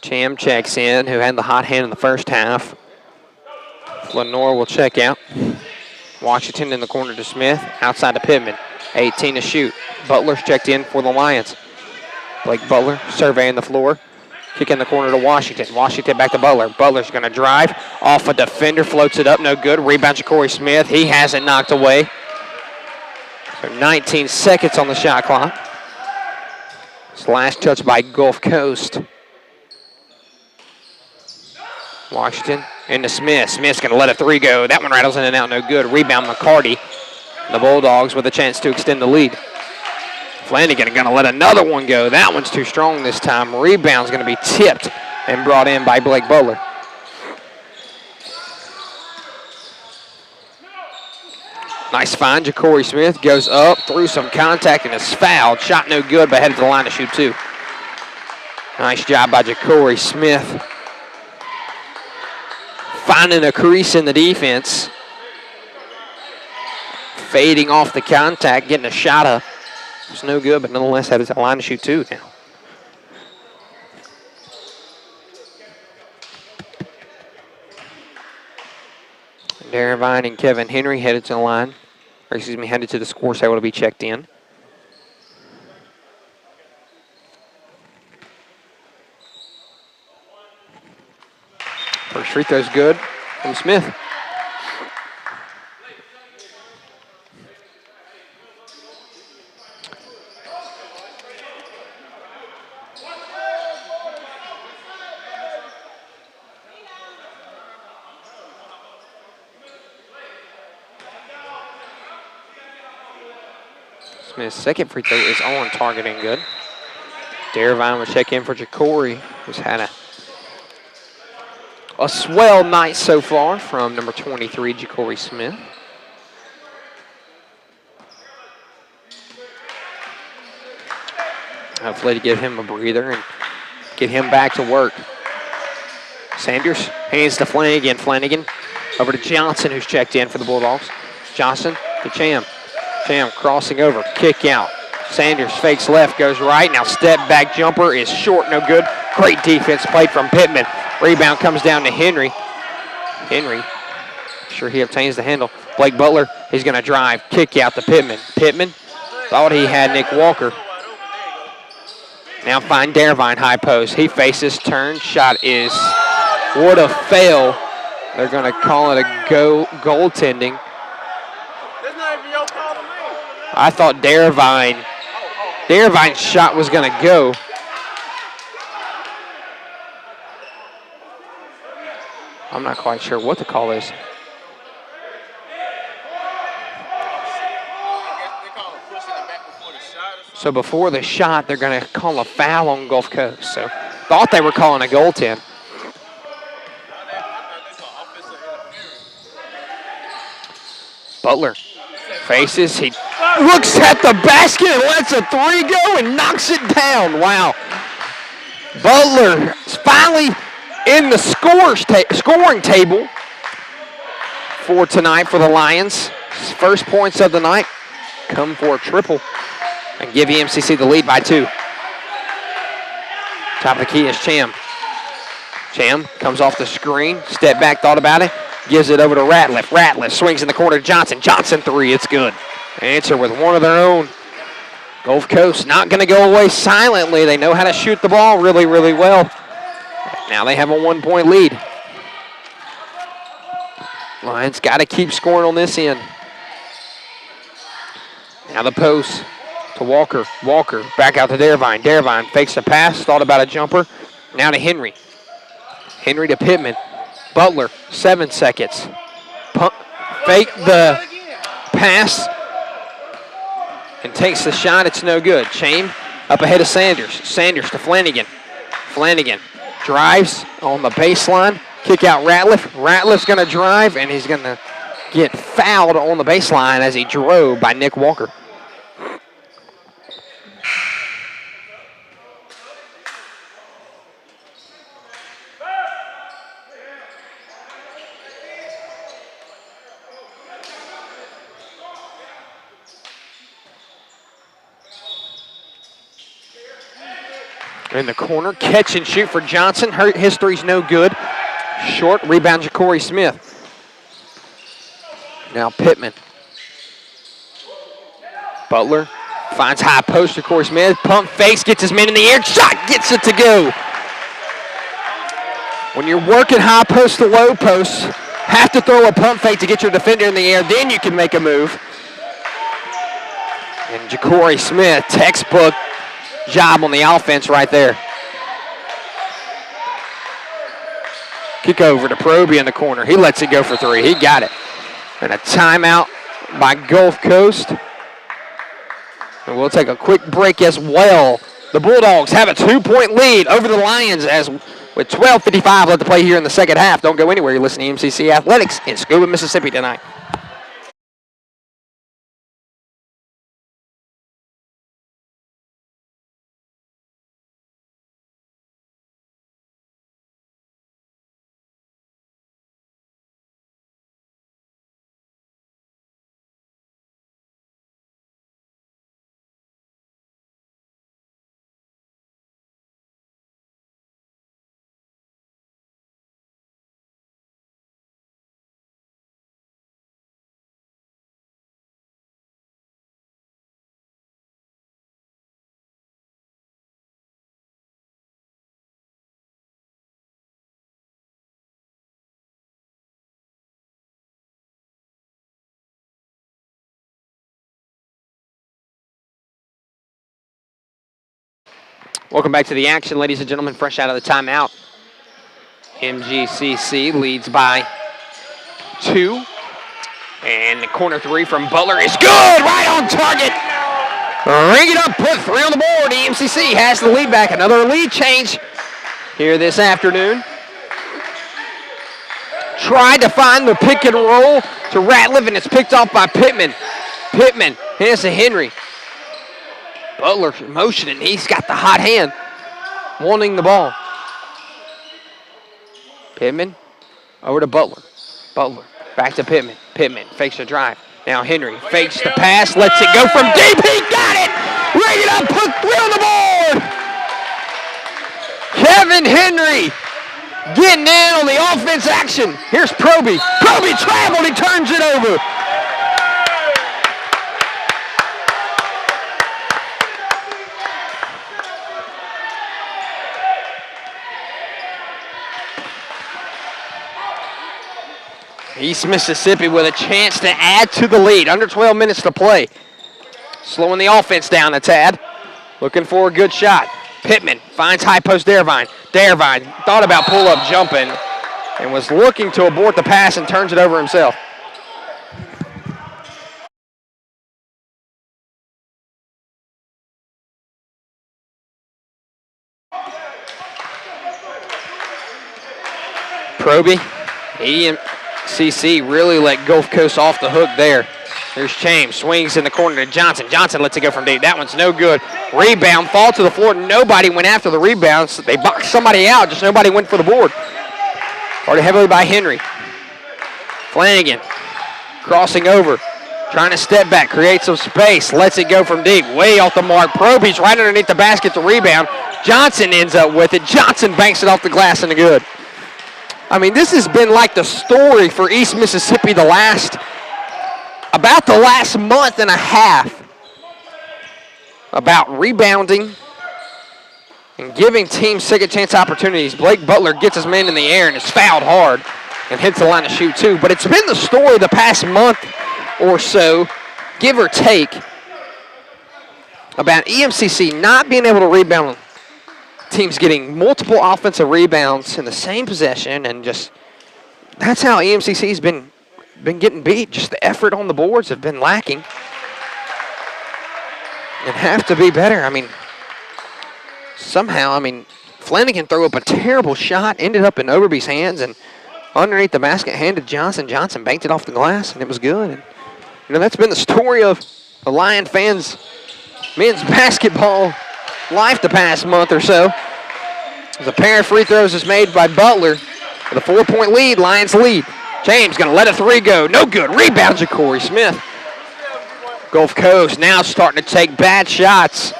Cham checks in, who had the hot hand in the first half. Lenore will check out. Washington in the corner to Smith, outside to Pittman. 18 to shoot. Butler's checked in for the Lions. Blake Butler surveying the floor. Kick in the corner to Washington. Washington back to Butler. Butler's going to drive. Off a defender, floats it up, no good. Rebound to Corey Smith. He has it knocked away. So 19 seconds on the shot clock. This last touch by Gulf Coast. Washington into Smith. Smith's going to let a three go. That one rattles in and out, no good. Rebound McCarty. The Bulldogs with a chance to extend the lead. Flanagan going to let another one go. That one's too strong this time. Rebound's going to be tipped and brought in by Blake Butler. Nice find. Ja'Cory Smith goes up through some contact and is fouled. Shot no good, but headed to the line to shoot two. Nice job by Ja'Cory Smith. Finding a crease in the defense. Fading off the contact, getting a shot up. It's no good, but nonetheless headed to the line to shoot two now. Darren Vine and Kevin Henry headed to the line. Or excuse me, headed to the score table to be checked in. First free throw's good from Smith. Smith's second free throw is on target and good. Darvine will check in for Ja'Cory, who's had a swell night so far from number 23, Ja'Cory Smith. Hopefully to give him a breather and get him back to work. Sanders hands to Flanagan. Flanagan over to Johnson, who's checked in for the Bulldogs. Johnson to Cham. Cham crossing over, kick out. Sanders fakes left, goes right. Now step back jumper is short, no good. Great defense played from Pittman. Rebound comes down to Henry. Henry, sure he obtains the handle. Blake Butler, he's going to drive, kick out to Pittman. Pittman thought he had Nick Walker. Now find Darvine high post. He faces, turn, shot is, what a fail. They're going to call it a goaltending. I thought Darvine's shot was going to go. I'm not quite sure what the call is. So before the shot, they're going to call a foul on Gulf Coast. So thought they were calling a goaltend. Butler faces, he looks at the basket and lets a three go and knocks it down. Wow. Butler is finally in the scoring table for tonight for the Lions. His first points of the night come for a triple and give EMCC the lead by 2. Top of the key is Cham. Cham comes off the screen, step back, thought about it, gives it over to Ratliff. Ratliff swings in the corner to Johnson. Johnson three, it's good. Answer with one of their own. Gulf Coast not going to go away silently. They know how to shoot the ball really, really well. Now they have a 1-point lead. Lions got to keep scoring on this end. Now the post to Walker. Walker back out to Darvine. Darvine fakes a pass, thought about a jumper. Now to Henry. Henry to Pittman. Butler, 7 seconds. Fake the pass and takes the shot. It's no good. Chain up ahead of Sanders. Sanders to Flanagan. Flanagan drives on the baseline. Kick out Ratliff. Ratliff's going to drive, and he's going to get fouled on the baseline as he drove by Nick Walker. In the corner, catch and shoot for Johnson. Her history's no good. Short rebound, Ja'Cory Smith. Now Pittman. Butler finds high post, Ja'Cory Smith. Pump fakes, gets his man in the air. Shot, gets it to go. When you're working high post to low post, have to throw a pump fake to get your defender in the air, then you can make a move. And Ja'Cory Smith, textbook job on the offense right there. Kick over to Proby in the corner. He lets it go for three. He got it. And a timeout by Gulf Coast. And we'll take a quick break as well. The Bulldogs have a 2-point lead over the Lions as with 12:55 left to play here in the second half. Don't go anywhere. You're listening to EMCC Athletics in Scuba, Mississippi tonight. Welcome back to the action, ladies and gentlemen. Fresh out of the timeout. MGCC leads by 2. And the corner three from Butler is good, right on target. Ring it up, put 3 on the board. EMCC has the lead back. Another lead change here this afternoon. Tried to find the pick and roll to Ratliff, and it's picked off by Pittman. Pittman hands to Henry. Butler motioning. He's got the hot hand, wanting the ball. Pittman over to Butler. Butler back to Pittman. Pittman fakes the drive. Now Henry fakes the pass, lets it go from deep. He got it! Ring it up, put 3 on the board! Kevin Henry getting in on the offense action. Here's Proby. Proby traveled, he turns it over. East Mississippi with a chance to add to the lead. Under 12 minutes to play. Slowing the offense down a tad. Looking for a good shot. Pittman finds high post Darvine. Darvine thought about pull-up jumping and was looking to abort the pass and turns it over himself. Proby, EMCC really let Gulf Coast off the hook there. There's James, swings in the corner to Johnson. Johnson lets it go from deep. That one's no good. Rebound, fall to the floor. Nobody went after the rebound. So they boxed somebody out, just nobody went for the board. Guarded heavily by Henry. Flanagan crossing over, trying to step back, create some space, lets it go from deep. Way off the mark. Proby's right underneath the basket to rebound. Johnson ends up with it. Johnson banks it off the glass and good. I mean, this has been like the story for East Mississippi about the last month and a half about rebounding and giving teams second chance opportunities. Blake Butler gets his man in the air and is fouled hard and hits the line to shoot too. But it's been the story the past month or so, give or take, about EMCC not being able to rebound. Teams getting multiple offensive rebounds in the same possession, and just that's how EMCC's been getting beat. Just the effort on the boards have been lacking. and have to be better. I mean, somehow, Flanagan threw up a terrible shot, ended up in Overby's hands, and underneath the basket handed Johnson. Johnson banked it off the glass, and it was good. And, that's been the story of the Lion fans' men's basketball life the past month or so. As a pair of free throws is made by Butler with a 4-point lead, Lions lead. James going to let a three go. No good. Rebounds to Corey Smith. Gulf Coast now starting to take bad shots.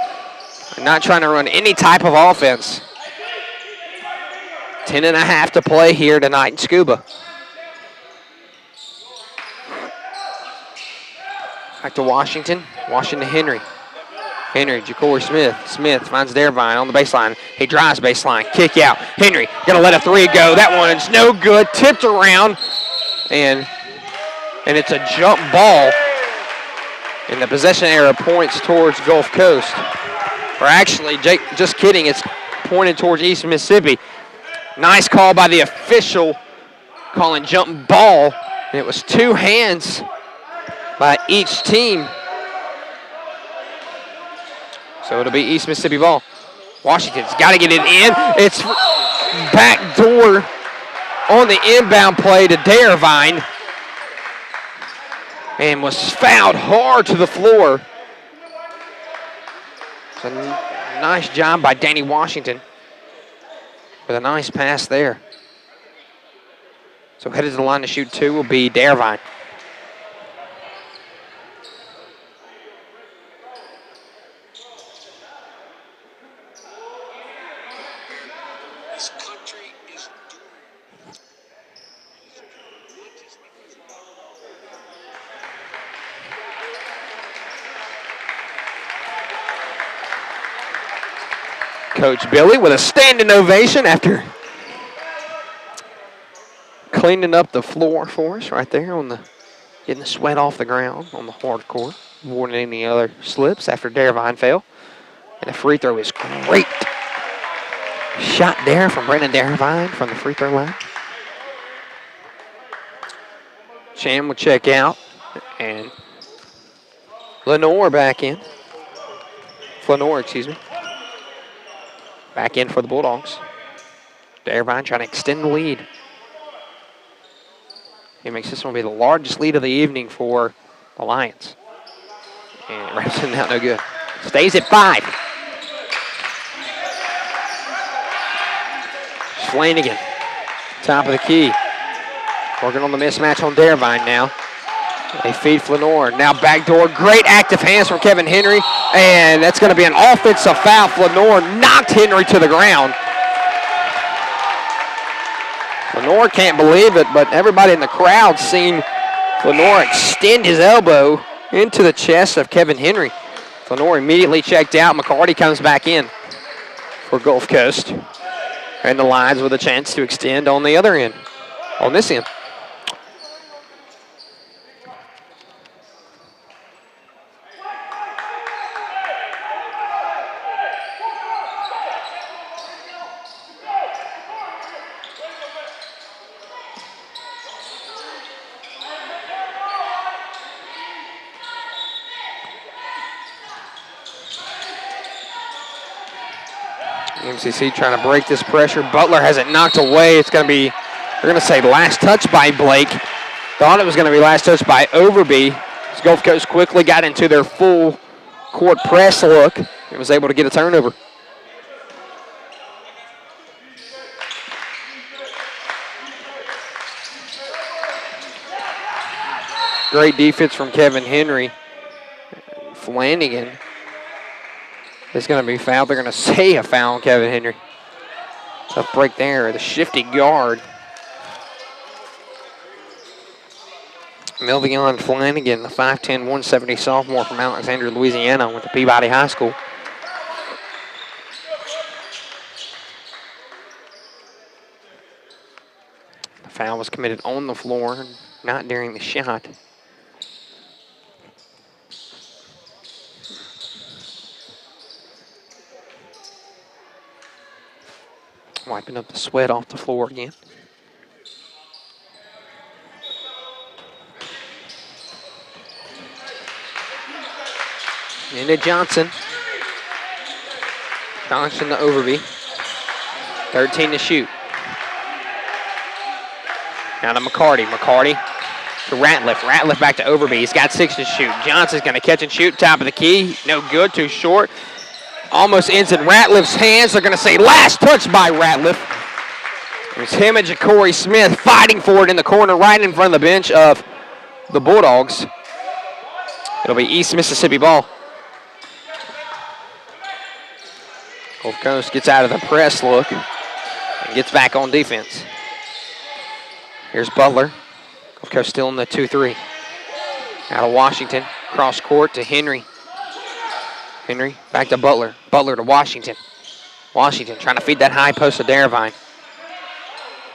They're not trying to run any type of offense. 10.5 to play here tonight in Scuba. Back to Washington. Washington Henry. Henry, Ja'Cory Smith. Smith finds Darvine on the baseline. He drives baseline. Kick out. Henry gonna let a three go. That one's no good. Tipped around. And it's a jump ball. And the possession error points towards Gulf Coast. Or actually, Jake, just kidding, it's pointed towards East Mississippi. Nice call by the official calling jump ball. And it was two hands by each team. So it'll be East Mississippi ball. Washington's got to get it in. It's back door on the inbound play to Darvine. And was fouled hard to the floor. It's a nice job by Danny Washington with a nice pass there. So headed to the line to shoot two will be Darvine. Coach Billy with a standing ovation after cleaning up the floor for us right there on the, getting the sweat off the ground on the hard court. More than any other slips after Darvine fell. And the free throw is great. Shot there from Brendan Darvine from the free throw line. Sham will check out. And Lenore back in. Flanor, excuse me. Back in for the Bulldogs. Darvine trying to extend the lead. He makes this one be the largest lead of the evening for the Lions. And wraps it out no good. Stays at 5. Flanagan, top of the key. Working on the mismatch on Darvine now. They feed Flanor. Now backdoor. Great active hands from Kevin Henry. And that's going to be an offensive foul. Flanor knocked Henry to the ground. Flanor can't believe it, but everybody in the crowd seen Flanor extend his elbow into the chest of Kevin Henry. Flanor immediately checked out. McCarty comes back in for Gulf Coast. And the Lions with a chance to extend on the other end, on this end. EMCC trying to break this pressure. Butler has it knocked away. It's going to be, we're going to say last touch by Blake. Thought it was going to be last touch by Overby. As Gulf Coast quickly got into their full court press look and was able to get a turnover. Great defense from Kevin Henry. Flanagan is going to be fouled. They're going to say a foul on Kevin Henry. Tough break there. The shifty guard. Melvion Flanagan, the 5'10", 170 sophomore from Alexandria, Louisiana, went to Peabody High School. The foul was committed on the floor, not during the shot. Wiping up the sweat off the floor again. Into Johnson. Johnson to Overby. 13 to shoot. Now to McCarty. McCarty to Ratliff. Ratliff back to Overby. He's got 6 to shoot. Johnson's going to catch and shoot. Top of the key. No good. Too short. Almost ends in Ratliff's hands. They're going to say last touch by Ratliff. It's him and Ja'Cory Smith fighting for it in the corner right in front of the bench of the Bulldogs. It'll be East Mississippi ball. Gulf Coast gets out of the press look and gets back on defense. Here's Butler. Gulf Coast still in the 2-3. Out of Washington. Cross court to Henry. Henry back to Butler. Butler to Washington. Washington trying to feed that high post to Darabine.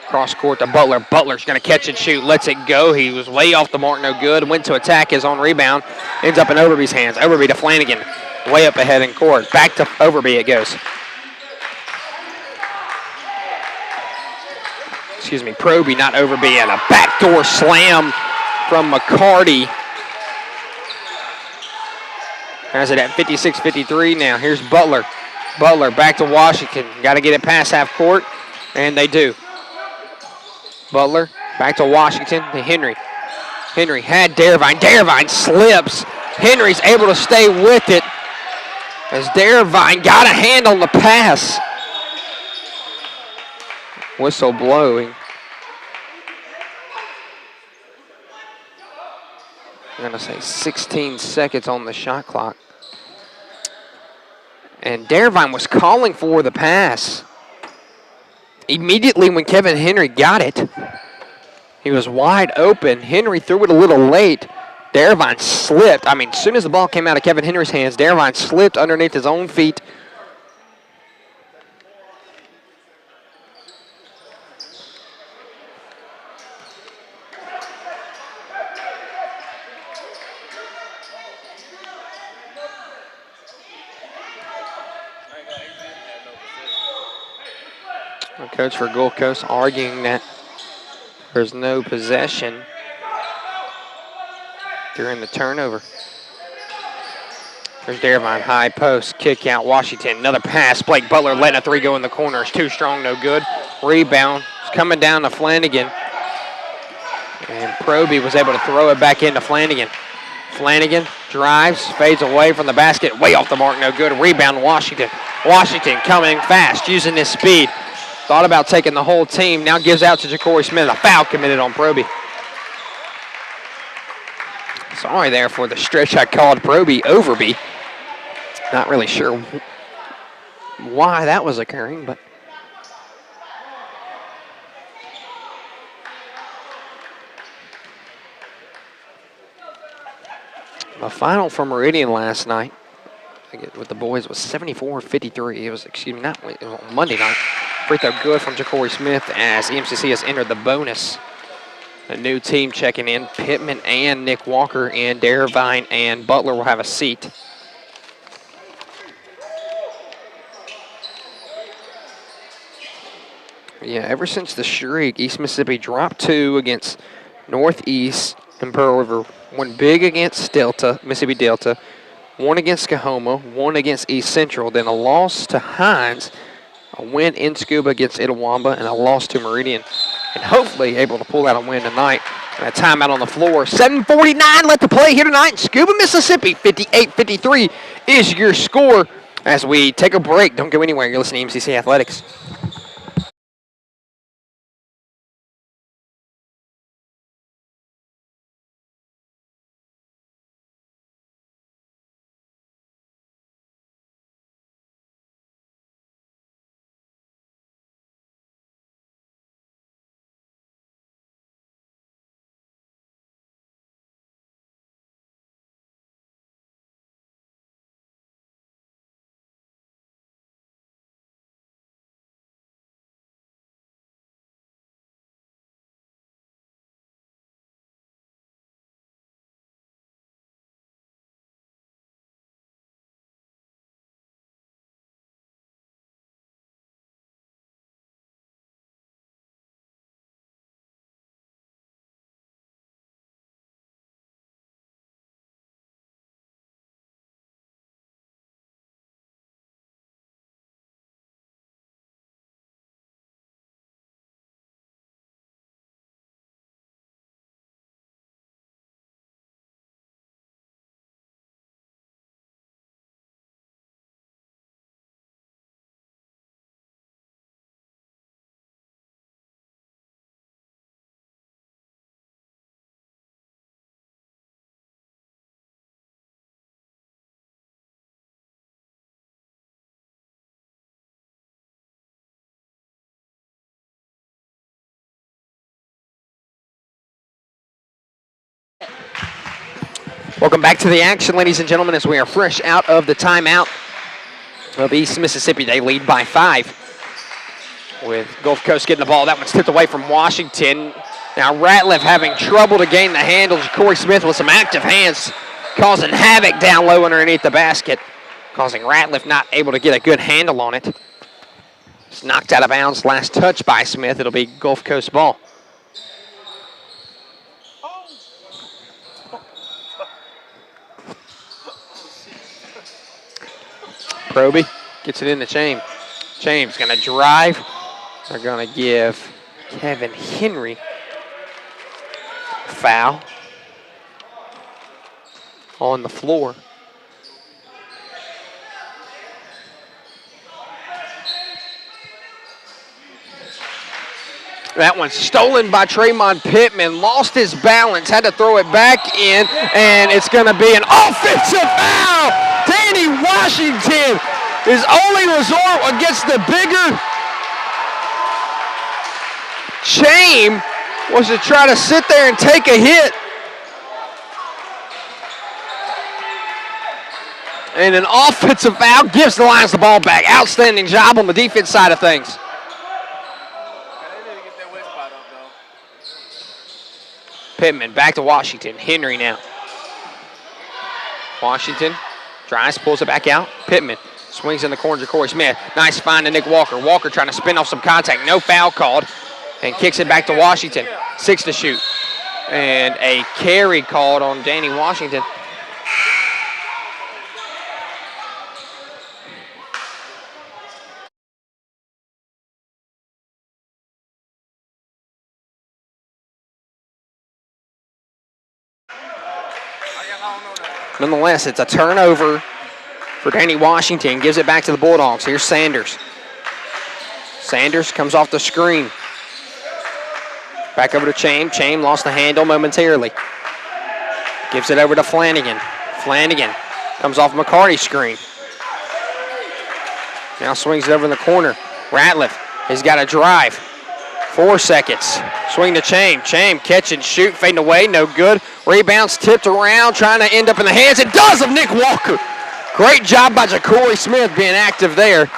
Cross court to Butler. Butler's going to catch and shoot. Lets it go. He was way off the mark. No good. Went to attack his own rebound. Ends up in Overby's hands. Overby to Flanagan. Way up ahead in court. Back to Overby it goes. Excuse me, Proby, not Overby. And a backdoor slam from McCarty. Has it at 56-53 now. Here's Butler. Butler back to Washington. Got to get it past half court. And they do. Butler back to Washington to Henry. Henry had Darabine. Darabine slips. Henry's able to stay with it as Darabine got a hand on the pass. Whistle blowing. I'm going to say 16 seconds on the shot clock. And Darabine was calling for the pass. Immediately when Kevin Henry got it, he was wide open. Henry threw it a little late. Darabine slipped. I mean, as soon as the ball came out of Kevin Henry's hands, Darabine slipped underneath his own feet. The coach for Gulf Coast arguing that there's no possession during the turnover. There's Darabine, high post, kick out Washington. Another pass. Blake Butler letting a three go in the corner. It's too strong, no good. Rebound. It's coming down to Flanagan. And Proby was able to throw it back into Flanagan. Flanagan drives, fades away from the basket. Way off the mark, no good. Rebound Washington. Washington coming fast, using his speed. Thought about taking the whole team. Now gives out to Ja'Cory Smith. A foul committed on Proby. Sorry there for the stretch I called Proby Overby. Not really sure why that was occurring, but the final for Meridian last night with the boys was 74-53. It was, excuse me, it was on Monday night. Free throw good from Ja'Cory Smith as EMCC has entered the bonus. A new team checking in. Pittman and Nick Walker and Darabine and Butler will have a seat. Yeah, ever since the streak, East Mississippi dropped 2 against Northeast and Pearl River. 1 big against Delta, Mississippi Delta. 1 against Coahoma, 1 against East Central. Then a loss to Hines, a win in Scuba against Itawamba, and a loss to Meridian. And hopefully able to pull out a win tonight. And a timeout on the floor. 7:49 left to play here tonight in Scuba, Mississippi. 58-53 is your score as we take a break. Don't go anywhere. You're listening to EMCC Athletics. Welcome back to the action, ladies and gentlemen, as we are fresh out of the timeout of East Mississippi. They lead by 5 with Gulf Coast getting the ball. That one's tipped away from Washington. Now Ratliff having trouble to gain the handle. Corey Smith with some active hands causing havoc down low underneath the basket, causing Ratliff not able to get a good handle on it. It's knocked out of bounds. Last touch by Smith. It'll be Gulf Coast ball. Proby gets it in the chain. James going to drive. They're going to give Kevin Henry a foul on the floor. That one's stolen by Tremont Pittman. Lost his balance, had to throw it back in, and it's going to be an offensive foul. Danny Washington, his only resort against the bigger Chaim was to try to sit there and take a hit. And an offensive foul gives the Lions the ball back. Outstanding job on the defense side of things. Pittman back to Washington. Henry now. Washington drives, pulls it back out. Pittman swings in the corner to Corey Smith. Nice find to Nick Walker. Walker trying to spin off some contact. No foul called. And kicks it back to Washington. 6 to shoot. And a carry called on Danny Washington. Nonetheless, it's a turnover for Danny Washington. Gives it back to the Bulldogs. Here's Sanders. Sanders comes off the screen. Back over to Chaim. Chaim lost the handle momentarily. Gives it over to Flanagan. Flanagan comes off McCarty's screen. Now swings it over in the corner. Ratliff has got a drive. 4 seconds. Swing to Chaim. Chaim catch and shoot. Fading away. No good. Rebounds tipped around. Trying to end up in the hands. It does of Nick Walker. Great job by Ja'Cory Smith being active there.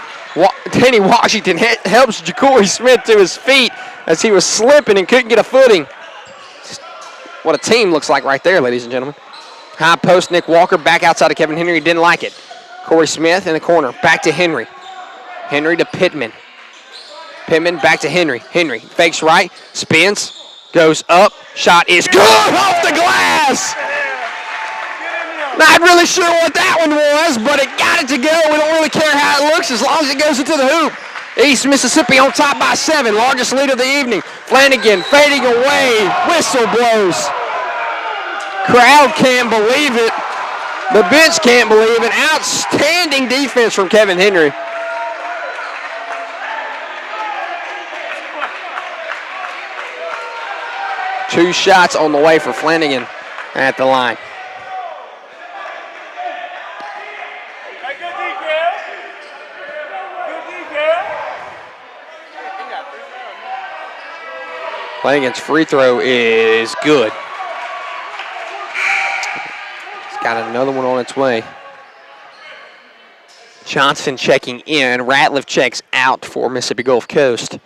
Danny Washington helps Ja'Cory Smith to his feet as he was slipping and couldn't get a footing. What a team looks like right there, ladies and gentlemen. High post, Nick Walker back outside of Kevin Henry. Didn't like it. Corey Smith in the corner. Back to Henry. Henry to Pittman. Pittman back to Henry. Henry fakes right, spins, goes up. Shot is good off the glass. Not really sure what that one was, but it got it to go. We don't really care how it looks as long as it goes into the hoop. East Mississippi on top by 7. Largest lead of the evening. Flanagan fading away. Whistle blows. Crowd can't believe it. The bench can't believe it. Outstanding defense from Kevin Henry. Two shots on the way for Flanagan at the line. Flanagan's free throw is good. He's got another one on its way. Johnson checking in. Ratliff checks out for Mississippi Gulf Coast.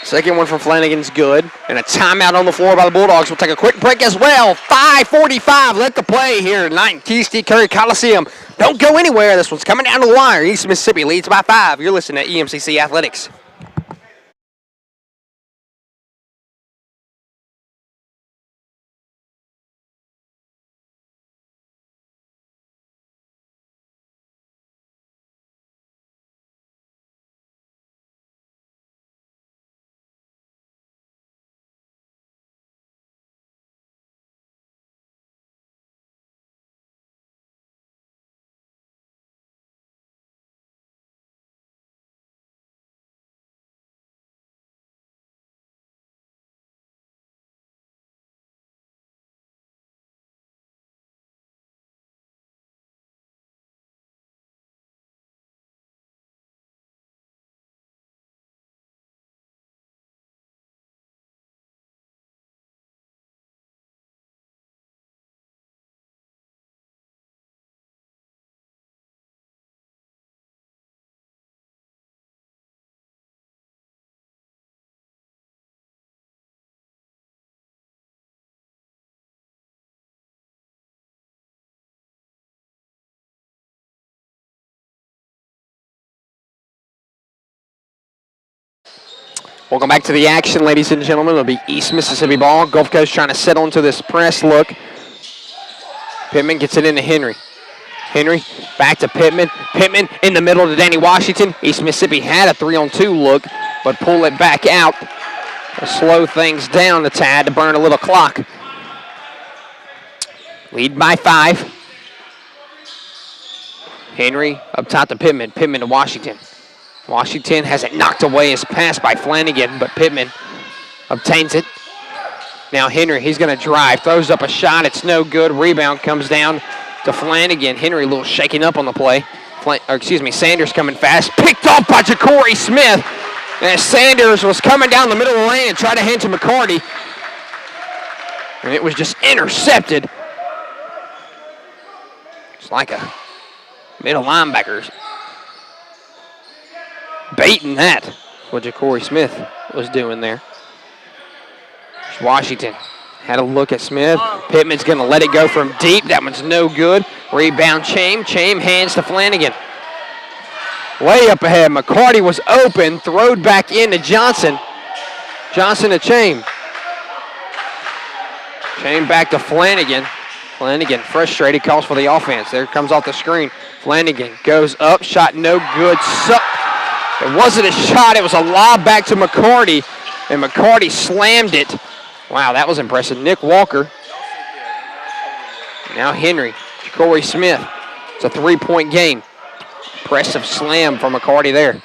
Second one from Flanagan's good. And a timeout on the floor by the Bulldogs. We'll take a quick break as well. 5:45 left to play here tonight in TST Curry Coliseum. Don't go anywhere. This one's coming down to the wire. East Mississippi leads by 5. You're listening to EMCC Athletics. Welcome back to the action, ladies and gentlemen. It'll be East Mississippi ball. Gulf Coast trying to settle into this press look. Pittman gets it into Henry. Henry back to Pittman. Pittman in the middle to Danny Washington. East Mississippi had a 3-on-2 look, but pull it back out. Slow things down a tad to burn a little clock. Lead by 5. Henry up top to Pittman. Pittman to Washington. Washington has it knocked away as pass by Flanagan, but Pittman obtains it. Now Henry, he's going to drive. Throws up a shot. It's no good. Rebound comes down to Flanagan. Henry a little shaken up on the play. Sanders coming fast. Picked off by Ja'Cory Smith. As Sanders was coming down the middle of the lane and tried to hand to McCarty. And it was just intercepted. It's like a middle linebacker baiting that. What Ja'Cory Smith was doing there. There's Washington had a look at Smith. Pittman's going to let it go from deep. That one's no good. Rebound Chaim. Chaim hands to Flanagan. Way up ahead. McCarty was open. Throwed back into Johnson. Johnson to Chaim. Chaim back to Flanagan. Flanagan frustrated, calls for the offense. There comes off the screen. Flanagan goes up. Shot no good. It wasn't a shot. It was a lob back to McCarty. And McCarty slammed it. Wow, that was impressive. Nick Walker. Now Henry. Ja'Cory Smith. It's a 3-point game. Impressive slam from McCarty there.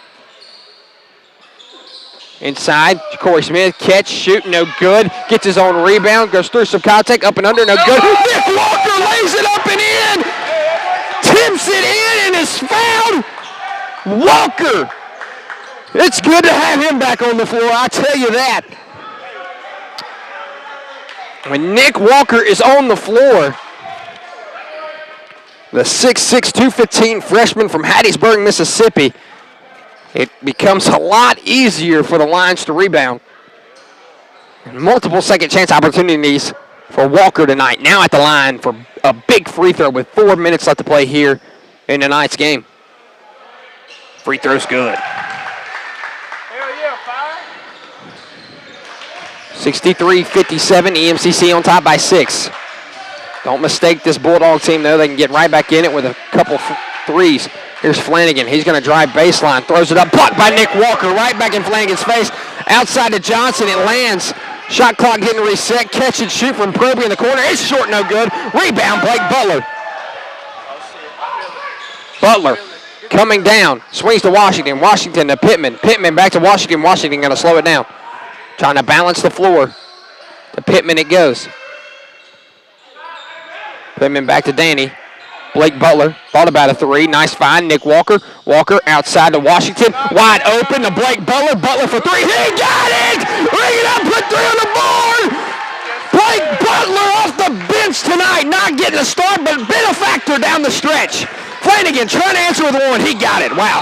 Inside, Ja'Cory Smith, catch, shoot, no good. Gets his own rebound, goes through some contact, up and under, no good. Nick Walker lays it up and in. Tips it in and is fouled. Walker. It's good to have him back on the floor, I tell you that. When Nick Walker is on the floor, the 6'6", 215 freshman from Hattiesburg, Mississippi, it becomes a lot easier for the Lions to rebound. And multiple second chance opportunities for Walker tonight. Now at the line for a big free throw with 4 minutes left to play here in tonight's game. Free throw's good. 63-57, EMCC on top by 6. Don't mistake this Bulldog team, though. They can get right back in it with a couple threes. Here's Flanagan. He's going to drive baseline. Throws it up. Blocked by Nick Walker. Right back in Flanagan's face. Outside to Johnson. It lands. Shot clock getting reset. Catch and shoot from Proby in the corner. It's short, no good. Rebound, Blake Butler. Butler coming down. Swings to Washington. Washington to Pittman. Pittman back to Washington. Washington going to slow it down. Trying to balance the floor. To Pittman it goes. Pittman back to Danny. Blake Butler thought about a 3. Nice find. Nick Walker. Walker outside to Washington. Wide open to Blake Butler. Butler for 3. He got it! Bring it up. Put 3 on the board. Blake Butler off the bench tonight. Not getting a start, but been a factor down the stretch. Flanagan trying to answer with 1. He got it. Wow.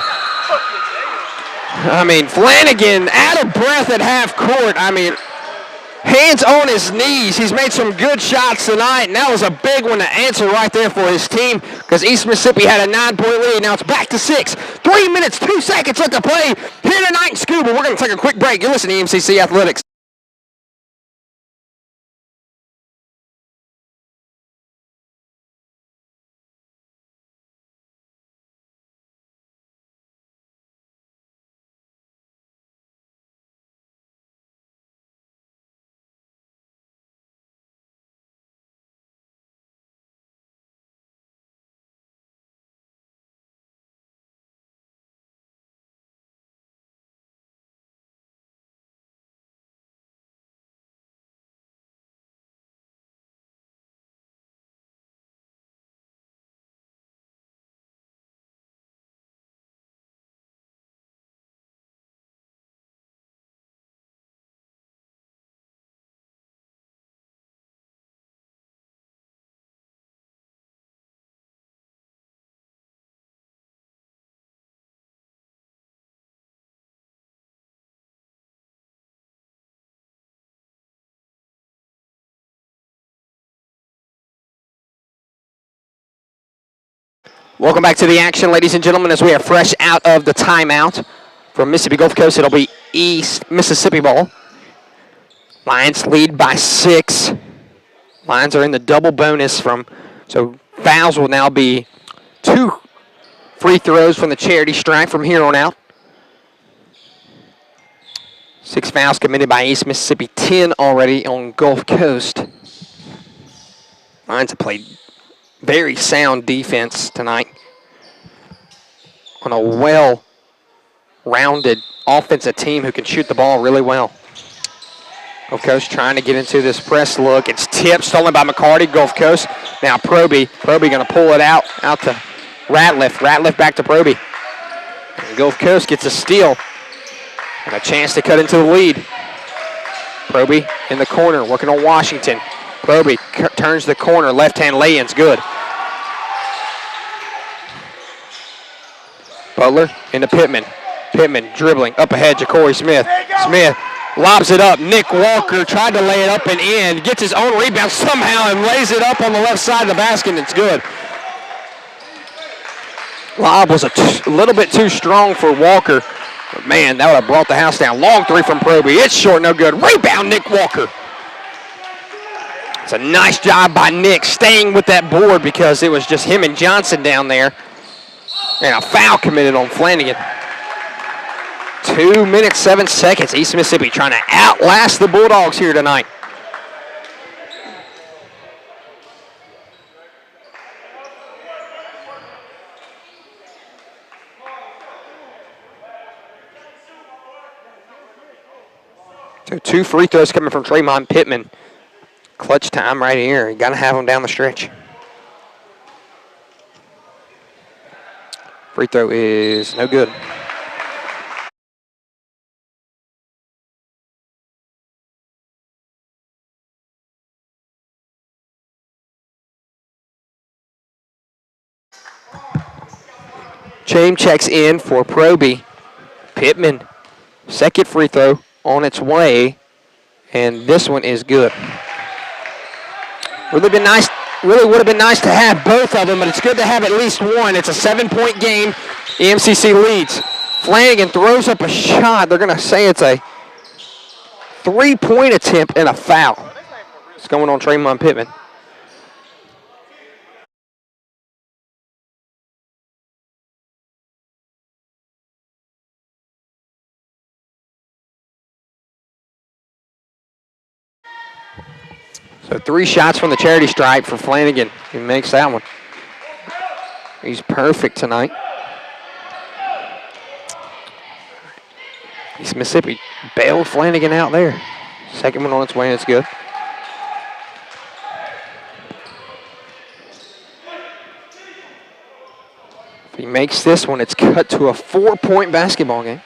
I mean, Flanagan out of breath at half court. I mean, hands on his knees. He's made some good shots tonight, and that was a big one to answer right there for his team because East Mississippi had a 9-point lead. Now it's back to 6. 3 minutes, 2 seconds left to play here tonight in Scuba. We're going to take a quick break. You're listening to EMCC Athletics. Welcome back to the action, ladies and gentlemen, as we are fresh out of the timeout. From Mississippi Gulf Coast, it'll be East Mississippi ball. Lions lead by 6. Lions are in the double bonus so fouls will now be 2 free throws from the charity stripe from here on out. 6 fouls committed by East Mississippi, 10 already on Gulf Coast. Lions have played very sound defense tonight on a well-rounded offensive team who can shoot the ball really well. Gulf Coast trying to get into this press look. It's tipped, stolen by McCarty. Gulf Coast. Now Proby. Proby going to pull it out to Ratliff. Ratliff back to Proby. And Gulf Coast gets a steal and a chance to cut into the lead. Proby in the corner, working on Washington. Proby turns the corner. Left-hand lay-in's good. Butler into Pittman. Pittman dribbling up ahead. Ja'Cory Smith. Smith lobs it up. Nick Walker tried to lay it up and in. Gets his own rebound somehow and lays it up on the left side of the basket, and it's good. Lob was a little bit too strong for Walker. But man, that would have brought the house down. Long 3 from Proby. It's short, no good. Rebound, Nick Walker. It's a nice job by Nick staying with that board because it was just him and Johnson down there. And a foul committed on Flanagan. 2 minutes, 7 seconds. East Mississippi trying to outlast the Bulldogs here tonight. So 2 free throws coming from Tremont Pittman. Clutch time right here. You got to have them down the stretch. Free throw is no good. Chain checks in for Proby. Pittman, second free throw on its way, and this one is good. Really would have been nice to have both of them, but it's good to have at least one. It's a 7-point game. EMCC leads. Flanagan throws up a shot. They're going to say it's a 3-point attempt and a foul. It's going on Tremont Pittman. So 3 shots from the charity stripe for Flanagan. He makes that one. He's perfect tonight. East Mississippi bailed Flanagan out there. Second one on its way, and it's good. If he makes this one, it's cut to a 4-point basketball game.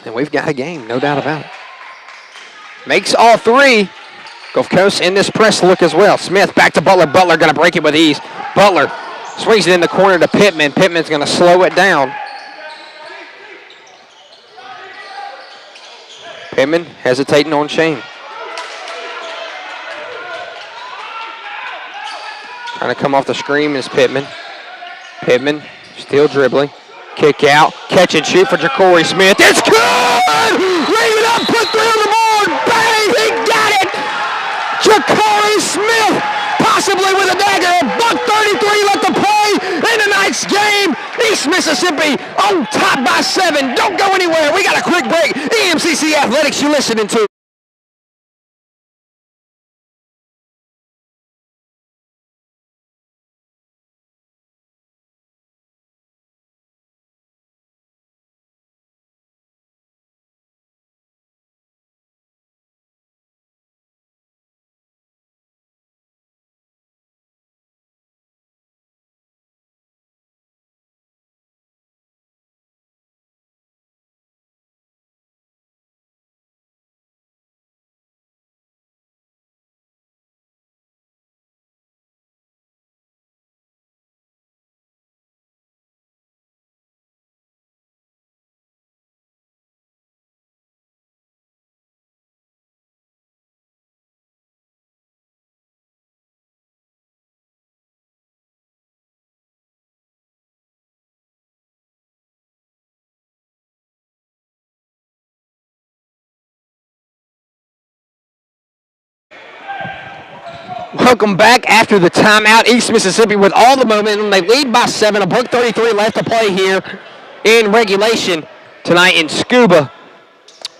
And we've got a game, no doubt about it. Makes all 3. Gulf Coast in this press look as well. Smith back to Butler. Butler going to break it with ease. Butler swings it in the corner to Pittman. Pittman's going to slow it down. Pittman hesitating on Shane. Trying to come off the screen is Pittman. Pittman still dribbling. Kick out. Catch and shoot for Ja'Cory Smith. It's good! Ring it up. Put 3 on the board. Bang! He got it! Ja'Cory Smith, possibly with a dagger. $1:33 left to play in tonight's game. East Mississippi on top by 7. Don't go anywhere. We got a quick break. EMCC Athletics you're listening to. Welcome back after the timeout. East Mississippi with all the momentum. They lead by 7. A buck 33 left to play here in regulation tonight in Scuba.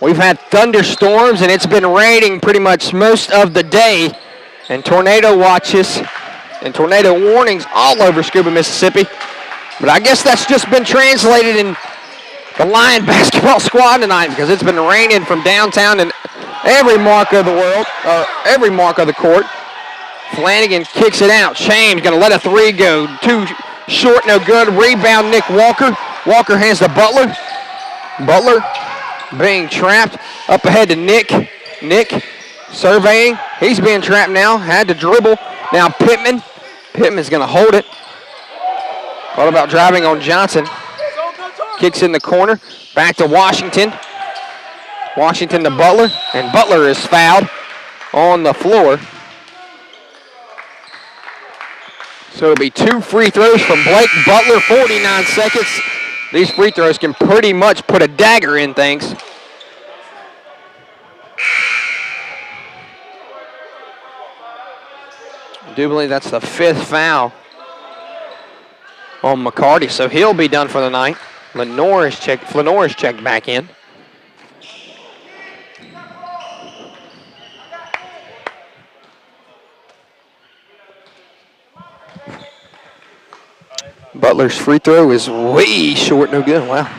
We've had thunderstorms, and it's been raining pretty much most of the day. And tornado watches and tornado warnings all over Scuba, Mississippi. But I guess that's just been translated in the Lion basketball squad tonight because it's been raining from downtown and every mark of the world, every mark of the court. Flanagan kicks it out. Shame's going to let a three go. Too short, no good. Rebound, Nick Walker. Walker hands to Butler. Butler being trapped. Up ahead to Nick. Nick surveying. He's being trapped now. Had to dribble. Now Pittman. Pittman's going to hold it. Thought about driving on Johnson. Kicks in the corner. Back to Washington. Washington to Butler. And Butler is fouled on the floor. So it'll be 2 free throws from Blake Butler, 49 seconds. These free throws can pretty much put a dagger in things. I do believe that's the 5th foul on McCarty, so he'll be done for the night. Flanor is checked back in. Butler's free throw is way short, no good. Wow.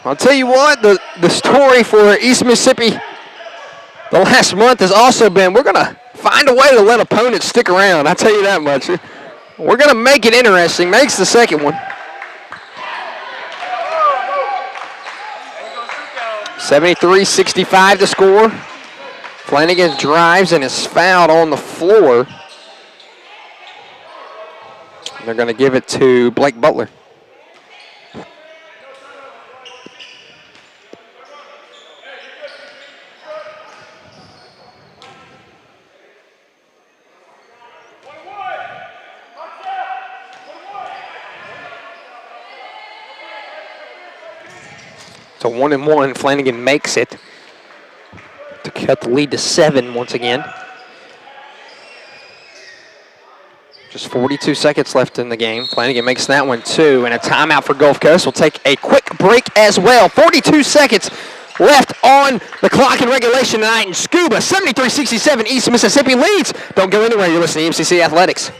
I'll tell you what, the story for East Mississippi the last month has also been we're going to find a way to let opponents stick around. I'll tell you that much. We're going to make it interesting. Makes the second one. 73-65 to score. Flanagan drives and is fouled on the floor. They're going to give it to Blake Butler. So 1-1, Flanagan makes it to cut the lead to 7 once again. Just 42 seconds left in the game. Flanagan makes that one 2, and a timeout for Gulf Coast. We'll take a quick break as well. 42 seconds left on the clock in regulation tonight in Scuba. 73-67, East Mississippi leads. Don't go anywhere. You're listening to EMCC Athletics.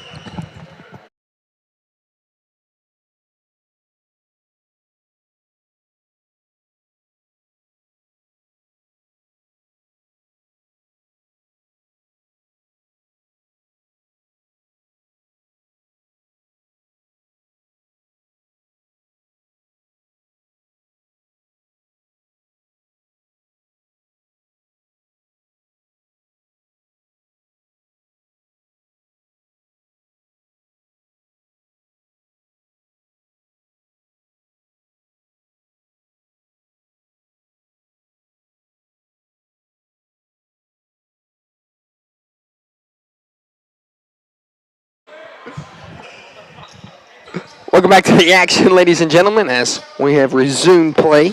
Welcome back to the action, ladies and gentlemen, as we have resumed play.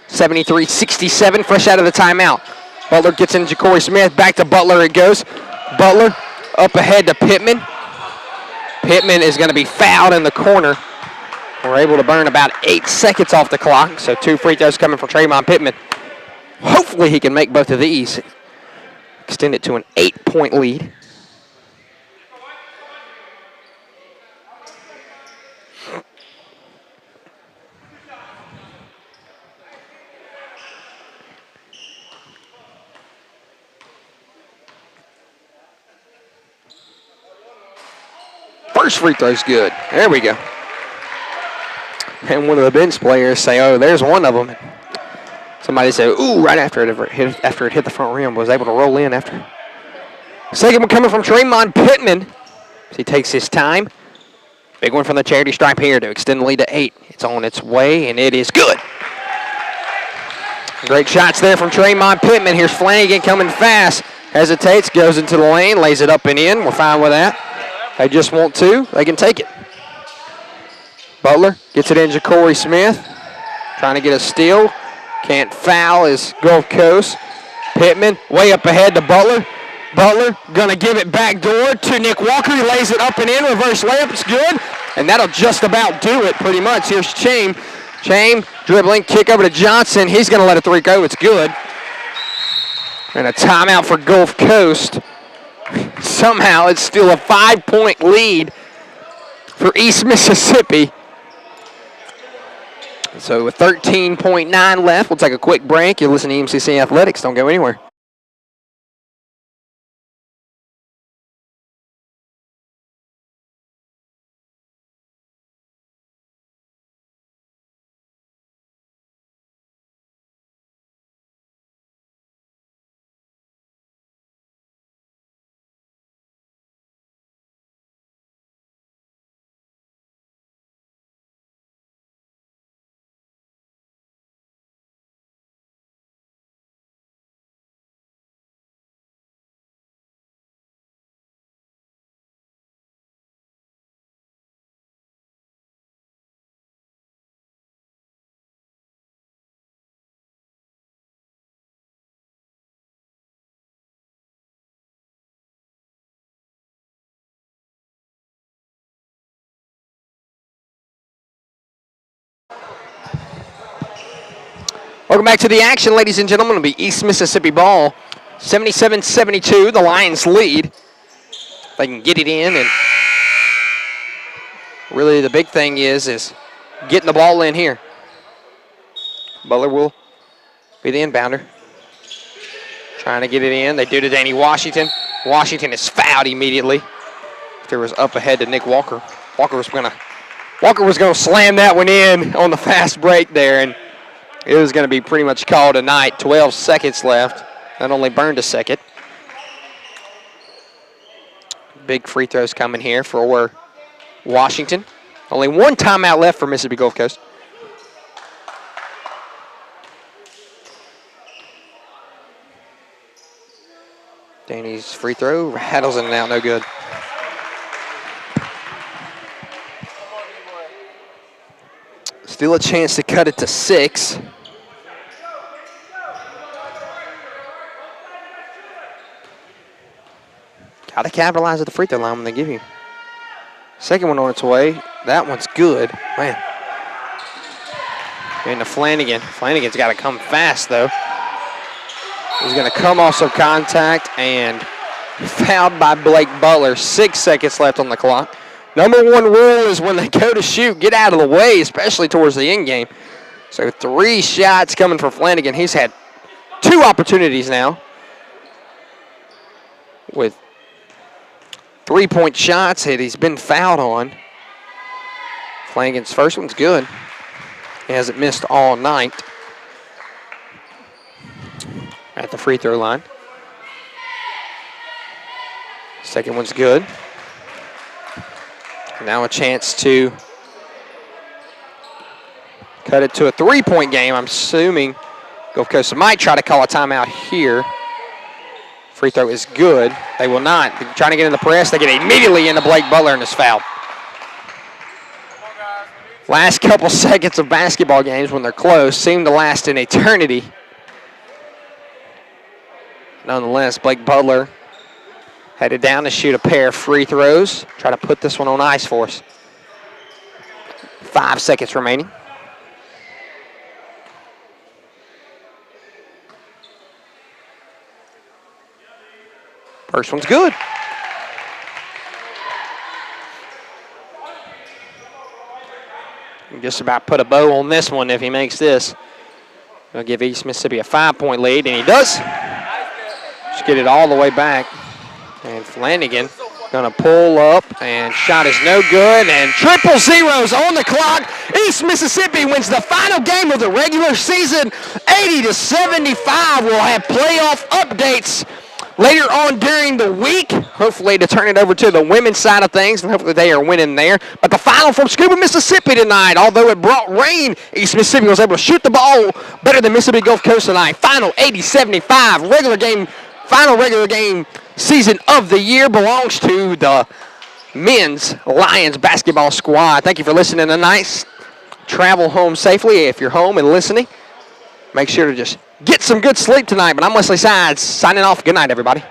73-67, fresh out of the timeout. Butler gets in Ja'Cory Smith. Back to Butler it goes. Butler up ahead to Pittman. Pittman is going to be fouled in the corner. We're able to burn about 8 seconds off the clock, so 2 free throws coming from Trayvon Pittman. Hopefully he can make both of these. Extend it to an 8-point lead. First free throw's good. There we go. And one of the bench players say, oh, there's one of them. Somebody said, ooh, right after it hit the front rim, was able to roll in after. Second one coming from Trayvon Pittman. He takes his time. Big one from the charity stripe here to extend the lead to 8. It's on its way, and it is good. Great shots there from Trayvon Pittman. Here's Flanagan coming fast. Hesitates, goes into the lane, lays it up and in. We're fine with that. They just want 2. They can take it. Butler gets it in Ja'Cory Smith. Trying to get a steal. Can't foul is Gulf Coast. Pittman way up ahead to Butler. Butler gonna give it back door to Nick Walker. He lays it up and in, reverse layup, it's good. And that'll just about do it pretty much. Here's Chaim. Chaim dribbling, kick over to Johnson. He's gonna let a three go, it's good. And a timeout for Gulf Coast. Somehow it's still a 5-point lead for East Mississippi. So with 13.9 left, we'll take a quick break. You're listening to EMCC Athletics. Don't go anywhere. Welcome back to the action, ladies and gentlemen. It'll be East Mississippi ball. 77-72, the Lions lead. They can get it in, and really the big thing is getting the ball in here. Butler will be the inbounder. Trying to get it in. They do to Danny Washington. Washington is fouled immediately. There was up ahead to Nick Walker. Walker was gonna slam that one in on the fast break there, and it was going to be pretty much called a night. 12 seconds left. That only burned a second. Big free throws coming here for Washington. Only one timeout left for Mississippi Gulf Coast. Danny's free throw rattles in and out, no good. Still a chance to cut it to 6. Got to capitalize at the free throw line when they give you. Second one on its way. That one's good. Man. And to Flanagan. Flanagan's got to come fast, though. He's going to come off some contact and fouled by Blake Butler. 6 seconds left on the clock. Number one rule is when they go to shoot, get out of the way, especially towards the end game. So 3 shots coming for Flanagan. He's had 2 opportunities now with 3-point shots that he's been fouled on. Flanagan's first one's good. He hasn't missed all night at the free throw line. Second one's good. Now a chance to cut it to a 3-point game. I'm assuming Gulf Coast might try to call a timeout here. Free throw is good. They will not. They're trying to get in the press. They get immediately into Blake Butler and is fouled. Last couple seconds of basketball games when they're close seem to last an eternity. Nonetheless, Blake Butler headed down to shoot a pair of free throws. Try to put this one on ice for us. 5 seconds remaining. First one's good. Just about put a bow on this one if he makes this. He'll give East Mississippi a 5-point lead, and he does. Just get it all the way back. And Flanagan gonna pull up, and shot is no good, and triple zeros on the clock. East Mississippi wins the final game of the regular season, 80-75. We'll have playoff updates later on during the week, hopefully to turn it over to the women's side of things, and hopefully they are winning there. But the final from Scuba, Mississippi tonight, although it brought rain, East Mississippi was able to shoot the ball better than Mississippi Gulf Coast tonight. Final 80-75, regular game, final regular game season of the year belongs to the men's Lions basketball squad. Thank you for listening tonight. Travel home safely if you're home and listening. Make sure to just get some good sleep tonight. But I'm Wesley Sides signing off. Good night, everybody.